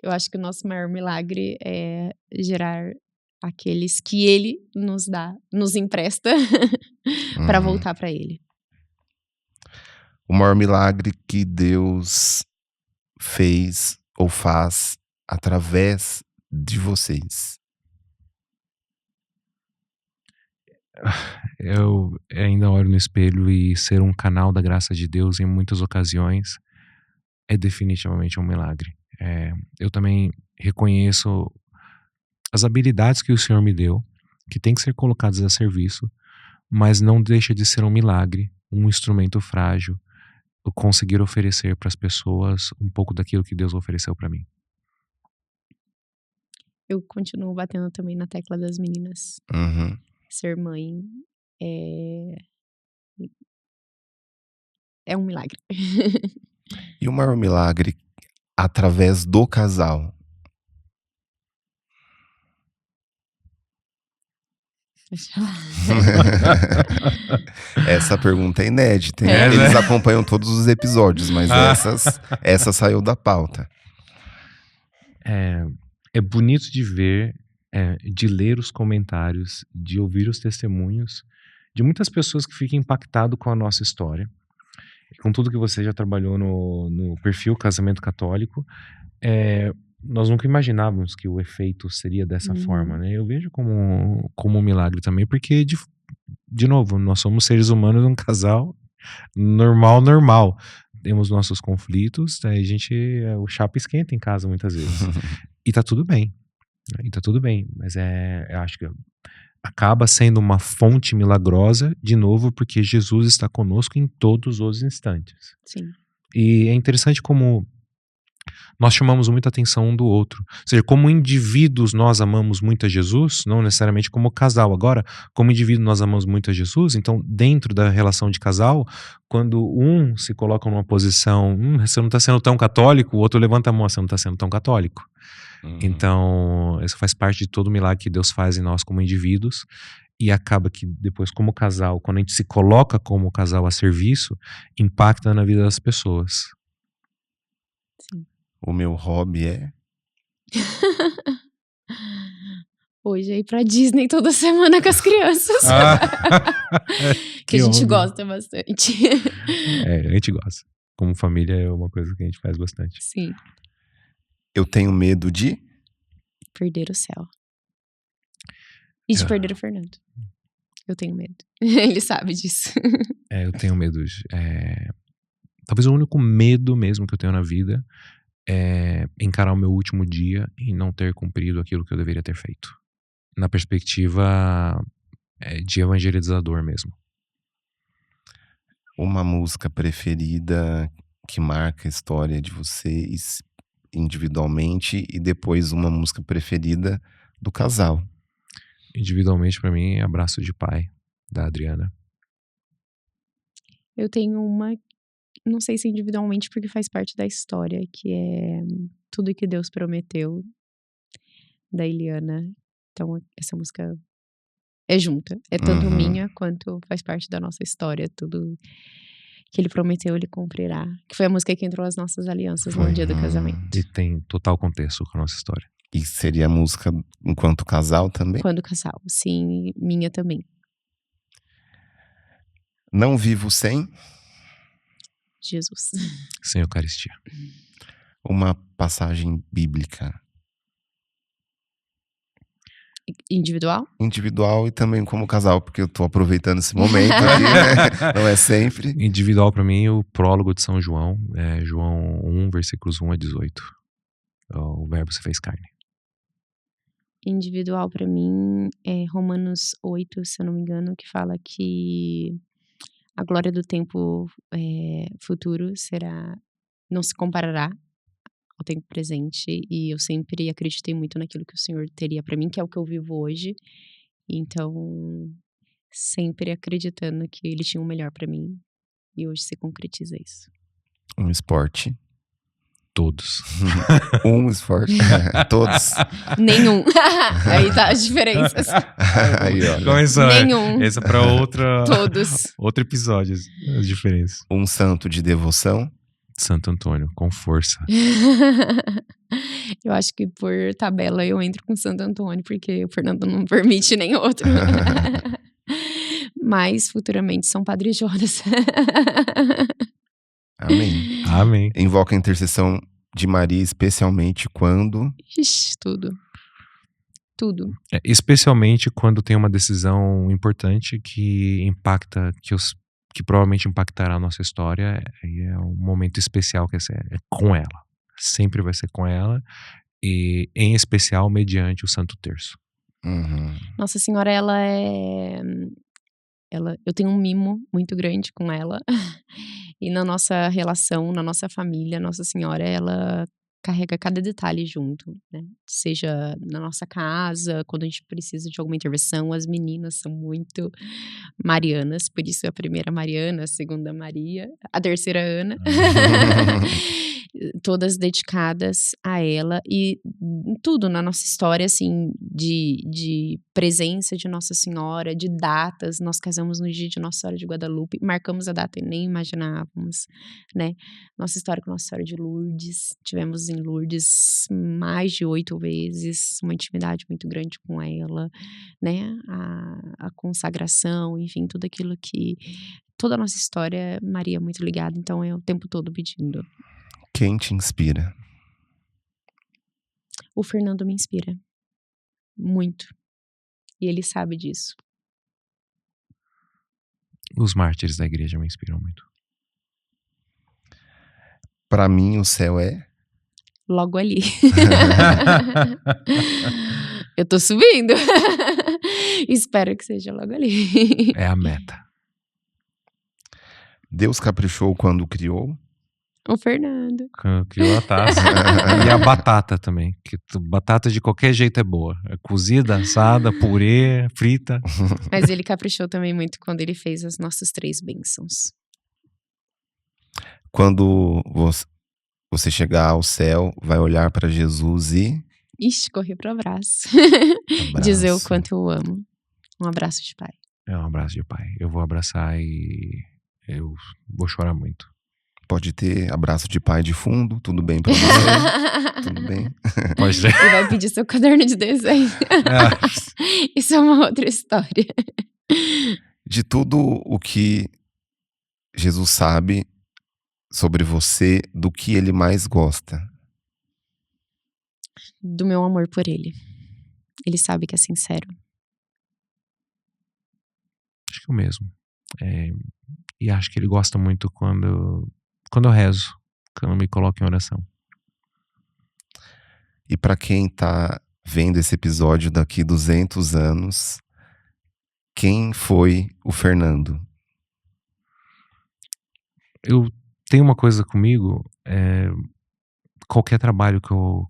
Eu acho que o nosso maior milagre é gerar aqueles que ele nos dá, nos empresta para voltar para ele. O maior milagre que Deus fez ou faz através de vocês. Eu ainda olho no espelho e ser um canal da graça de Deus em muitas ocasiões é definitivamente um milagre. Eu também reconheço as habilidades que o Senhor me deu, que tem que ser colocadas a serviço, mas não deixa de ser um milagre, um instrumento frágil, eu conseguir oferecer para as pessoas um pouco daquilo que Deus ofereceu para mim. Eu continuo batendo também na tecla das meninas. Uhum. Ser mãe é um milagre. E o maior milagre através do casal? Deixa eu lá. Essa pergunta é inédita, hein? É, né? Eles acompanham todos os episódios, mas essa saiu da pauta. É bonito de ver, de ler os comentários, de ouvir os testemunhos de muitas pessoas que ficam impactadas com a nossa história, com tudo que você já trabalhou no perfil Casamento Católico. Nós nunca imaginávamos que o efeito seria dessa forma, né? Eu vejo como um milagre também, porque, de novo, nós somos seres humanos, um casal normal. Temos nossos conflitos, o chapa esquenta em casa muitas vezes. E tá tudo bem. Mas eu acho que acaba sendo uma fonte milagrosa, de novo, porque Jesus está conosco em todos os instantes. Sim. E é interessante como nós chamamos muita atenção um do outro. Ou seja, como indivíduos nós amamos muito a Jesus, não necessariamente como casal. Agora, como indivíduo nós amamos muito a Jesus, então dentro da relação de casal, quando um se coloca numa posição, você não está sendo tão católico, o outro levanta a mão, você não está sendo tão católico. Então, isso faz parte de todo o milagre que Deus faz em nós como indivíduos, e acaba que depois, como casal, quando a gente se coloca como casal a serviço, impacta na vida das pessoas. Sim. O meu hobby é... Hoje é ir pra Disney toda semana com as crianças. Que a gente hobby. gosta bastante. A gente gosta. Como família é uma coisa que a gente faz bastante. Sim. Eu tenho medo de... Perder o céu. E de perder o Fernando. Eu tenho medo. Ele sabe disso. Eu tenho medo. Talvez o único medo mesmo que eu tenho na vida é encarar o meu último dia e não ter cumprido aquilo que eu deveria ter feito. Na perspectiva de evangelizador mesmo. Uma música preferida que marca a história de vocês individualmente e depois uma música preferida do casal. Individualmente, pra mim, Abraço de Pai, da Adriana. Eu tenho uma, não sei se individualmente, porque faz parte da história, que é Tudo que Deus Prometeu, da Eliana. Então, essa música é junta. É tanto minha quanto faz parte da nossa história. Tudo que ele prometeu, ele cumprirá. Que foi a música que entrou as nossas alianças no dia do casamento. E tem total contexto com a nossa história. E seria a música enquanto casal também? Quando casal, sim, minha também. Não vivo sem Jesus. Sem Eucaristia. uma passagem bíblica. Individual? Individual e também como casal, porque eu tô aproveitando esse momento aqui, né? Não é sempre. Individual pra mim, o prólogo de São João, João 1, versículos 1 a 18. O verbo se fez carne. Individual pra mim é Romanos 8, se eu não me engano, que fala que a glória do tempo futuro não se comparará ao tempo presente, e eu sempre acreditei muito naquilo que o Senhor teria pra mim, que é o que eu vivo hoje. Então, sempre acreditando que Ele tinha o melhor pra mim, e hoje se concretiza isso. Um esporte. Todos. Um esporte. Todos. Nenhum. Aí tá as diferenças. Aí, olha. Começou, Nenhum. Essa é pra Todos. outro episódio, as diferenças. Um santo de devoção. Santo Antônio, com força. Eu acho que por tabela eu entro com Santo Antônio, porque o Fernando não permite nem outro. Mas futuramente São Padre Jonas. Amém. Amém. Invoca a intercessão de Maria, especialmente quando... Ixi, tudo. Tudo. Especialmente quando tem uma decisão importante que impacta, que provavelmente impactará a nossa história, aí é um momento especial que é com ela. Sempre vai ser com ela, e em especial mediante o Santo Terço. Nossa Senhora, eu tenho um mimo muito grande com ela. E na nossa relação, na nossa família, Nossa Senhora, ela carrega cada detalhe junto, né? Seja na nossa casa, quando a gente precisa de alguma intervenção, as meninas são muito marianas, por isso a primeira Mariana, a segunda Maria, a terceira Ana. Todas dedicadas a ela, e tudo na nossa história, assim, de presença de Nossa Senhora, de datas. Nós casamos no dia de Nossa Senhora de Guadalupe, marcamos a data e nem imaginávamos, né? Nossa história com Nossa Senhora de Lourdes, tivemos em Lourdes mais de 8 vezes, uma intimidade muito grande com ela, né? A consagração, enfim, tudo aquilo que... Toda a nossa história, Maria é muito ligada, então é o tempo todo pedindo. Quem te inspira? O Fernando me inspira muito, e ele sabe disso. Os mártires da igreja me inspiram muito. Pra mim, o céu é... Logo ali. Eu tô subindo. Espero que seja logo ali. É a meta. Deus caprichou quando criou? O Fernando. Criou a taça. E a batata também. Que batata de qualquer jeito é boa. É cozida, assada, purê, frita. Mas ele caprichou também muito quando ele fez as nossas 3 bênçãos. Quando você chegar ao céu, vai olhar pra Jesus e... Ixi, correr pro abraço. Abraço. Dizer o quanto eu amo. Um abraço de pai. É um abraço de pai. Eu vou abraçar e eu vou chorar muito. Pode ter abraço de pai de fundo, tudo bem pra você? Tudo bem? Pode ser. E vai pedir seu caderno de desenho. Isso é uma outra história. De tudo o que Jesus sabe sobre você, do que ele mais gosta? Do meu amor por ele. Ele sabe que é sincero. Acho que é o mesmo. E acho que ele gosta muito quando eu rezo, quando eu me coloco em oração. E pra quem tá vendo esse episódio daqui 200 anos, quem foi o Fernando? eu tenho uma coisa comigo, qualquer trabalho que eu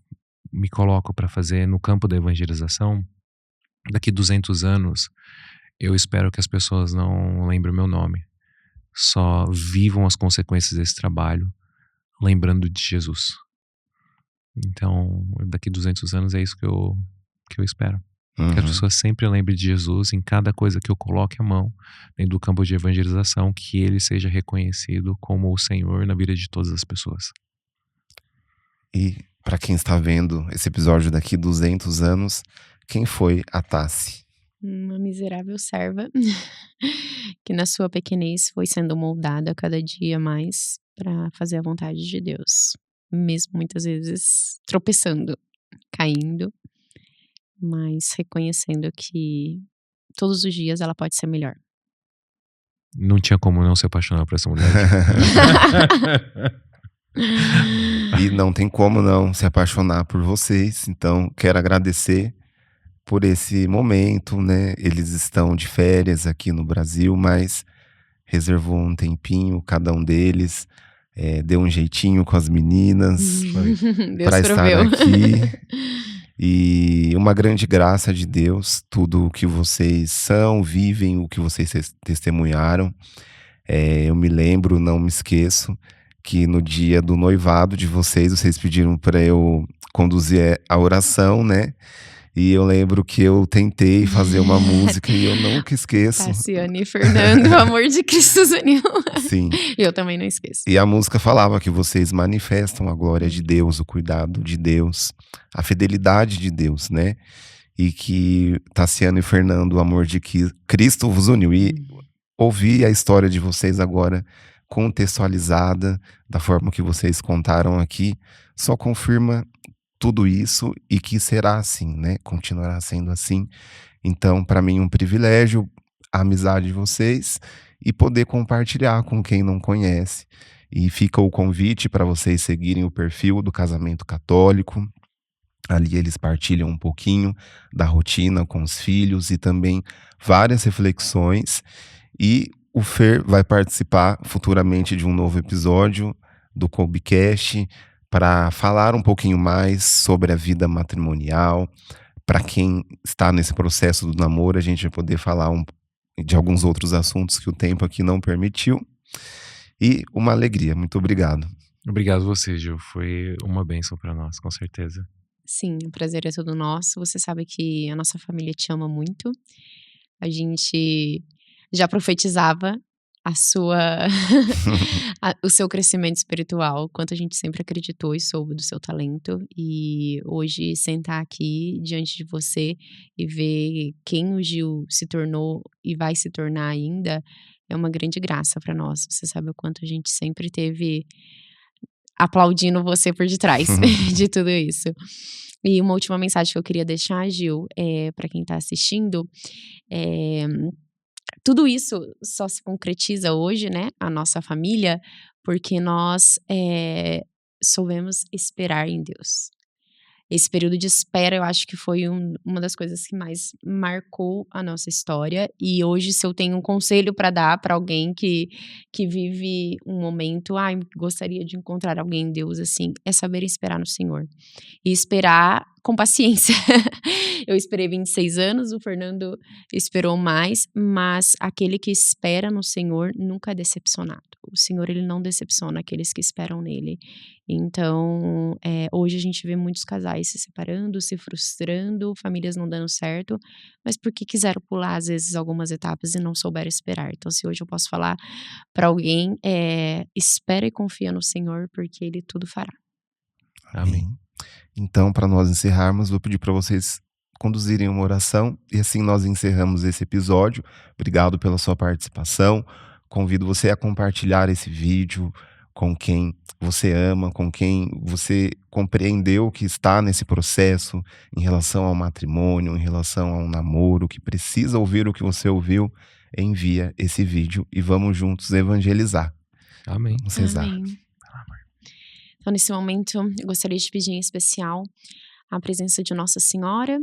me coloco para fazer no campo da evangelização, daqui 200 anos, eu espero que as pessoas não lembrem o meu nome. Só vivam as consequências desse trabalho, lembrando de Jesus. Então, daqui 200 anos é isso que eu espero. Que as pessoas sempre lembrem de Jesus em cada coisa que eu coloque a mão dentro do campo de evangelização, que ele seja reconhecido como o Senhor na vida de todas as pessoas. E para quem está vendo esse episódio daqui 200 anos, quem foi a Tassi? Uma miserável serva que na sua pequenez foi sendo moldada a cada dia mais para fazer a vontade de Deus, mesmo muitas vezes tropeçando, caindo, mas reconhecendo que todos os dias ela pode ser melhor. Não tinha como não se apaixonar por essa mulher. E não tem como não se apaixonar por vocês. Então, quero agradecer por esse momento, né? Eles estão de férias aqui no Brasil, mas reservou um tempinho, cada um deles, deu um jeitinho com as meninas Deus para estar proveu. aqui. E uma grande graça de Deus, tudo o que vocês são, vivem, o que vocês testemunharam. Eu me lembro, não me esqueço, que no dia do noivado de vocês pediram para eu conduzir a oração, né? E eu lembro que eu tentei fazer uma música e eu nunca esqueço. Tassiane e Fernando, o amor de Cristo os uniu. Sim. Eu também não esqueço. E a música falava que vocês manifestam a glória de Deus, o cuidado de Deus, a fidelidade de Deus, né? E que Tassiano e Fernando, o amor de Cristo vos uniu. E ouvir a história de vocês agora contextualizada, da forma que vocês contaram aqui, só confirma tudo isso e que será assim, né? Continuará sendo assim. Então, para mim, um privilégio a amizade de vocês e poder compartilhar com quem não conhece. E fica o convite para vocês seguirem o perfil do Casamento Católico. Ali eles partilham um pouquinho da rotina com os filhos e também várias reflexões. E o Fer vai participar futuramente de um novo episódio do Colbcast para falar um pouquinho mais sobre a vida matrimonial. Para quem está nesse processo do namoro, a gente vai poder falar de alguns outros assuntos que o tempo aqui não permitiu. E uma alegria. Muito obrigado. Obrigado você, Gil. Foi uma bênção para nós, com certeza. Sim, o prazer é todo nosso. Você sabe que a nossa família te ama muito. A gente já profetizava o seu crescimento espiritual, quanto a gente sempre acreditou e soube do seu talento. E hoje sentar aqui diante de você e ver quem o Gil se tornou e vai se tornar ainda é uma grande graça para nós. Você sabe o quanto a gente sempre teve aplaudindo você por detrás de tudo isso. E uma última mensagem que eu queria deixar, Gil, para quem está assistindo, tudo isso só se concretiza hoje, né, a nossa família, porque nós soubemos esperar em Deus. Esse período de espera, eu acho que foi uma das coisas que mais marcou a nossa história. E hoje, se eu tenho um conselho para dar para alguém que vive um momento, gostaria de encontrar alguém em Deus assim, é saber esperar no Senhor. E esperar com paciência. Eu esperei 26 anos, o Fernando esperou mais, mas aquele que espera no Senhor nunca é decepcionado. O Senhor, ele não decepciona aqueles que esperam nele. Então, hoje a gente vê muitos casais se separando, se frustrando, famílias não dando certo, mas porque quiseram pular, às vezes, algumas etapas e não souberam esperar. Então, se hoje eu posso falar para alguém, espera e confia no Senhor, porque Ele tudo fará. Amém. Então, para nós encerrarmos, vou pedir para vocês conduzirem uma oração e assim nós encerramos esse episódio. Obrigado pela sua participação. Convido você a compartilhar esse vídeo com quem você ama, com quem você compreendeu que está nesse processo em relação ao matrimônio, em relação ao namoro, que precisa ouvir o que você ouviu. Envia esse vídeo e vamos juntos evangelizar. Amém. Cesar. Amém. Então, nesse momento, eu gostaria de pedir em especial a presença de Nossa Senhora,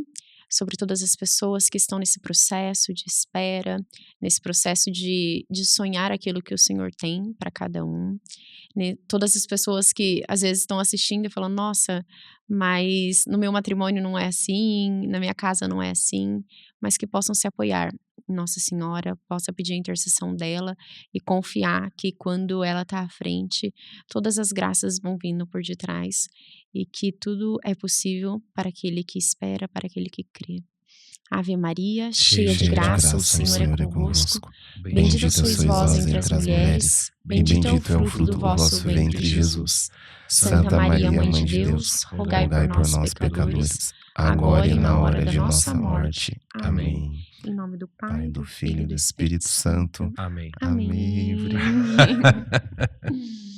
sobre todas as pessoas que estão nesse processo de espera, nesse processo de sonhar aquilo que o Senhor tem para cada um. Né? Todas as pessoas que às vezes estão assistindo e falam, nossa, mas no meu matrimônio não é assim, na minha casa não é assim, mas que possam se apoiar em Nossa Senhora, possa pedir a intercessão dela e confiar que quando ela está à frente, todas as graças vão vindo por detrás e que tudo é possível para aquele que espera, para aquele que crê. Ave Maria, cheia de graça, o Senhor é convosco. Bendita sois vós entre as mulheres, bendito é o fruto do vosso ventre, Jesus. Santa Maria, Mãe de Deus, rogai por nós, pecadores, agora e na hora de nossa morte. Amém. Em nome do Pai, do Filho e do Espírito Santo. Amém. Amém. Amém.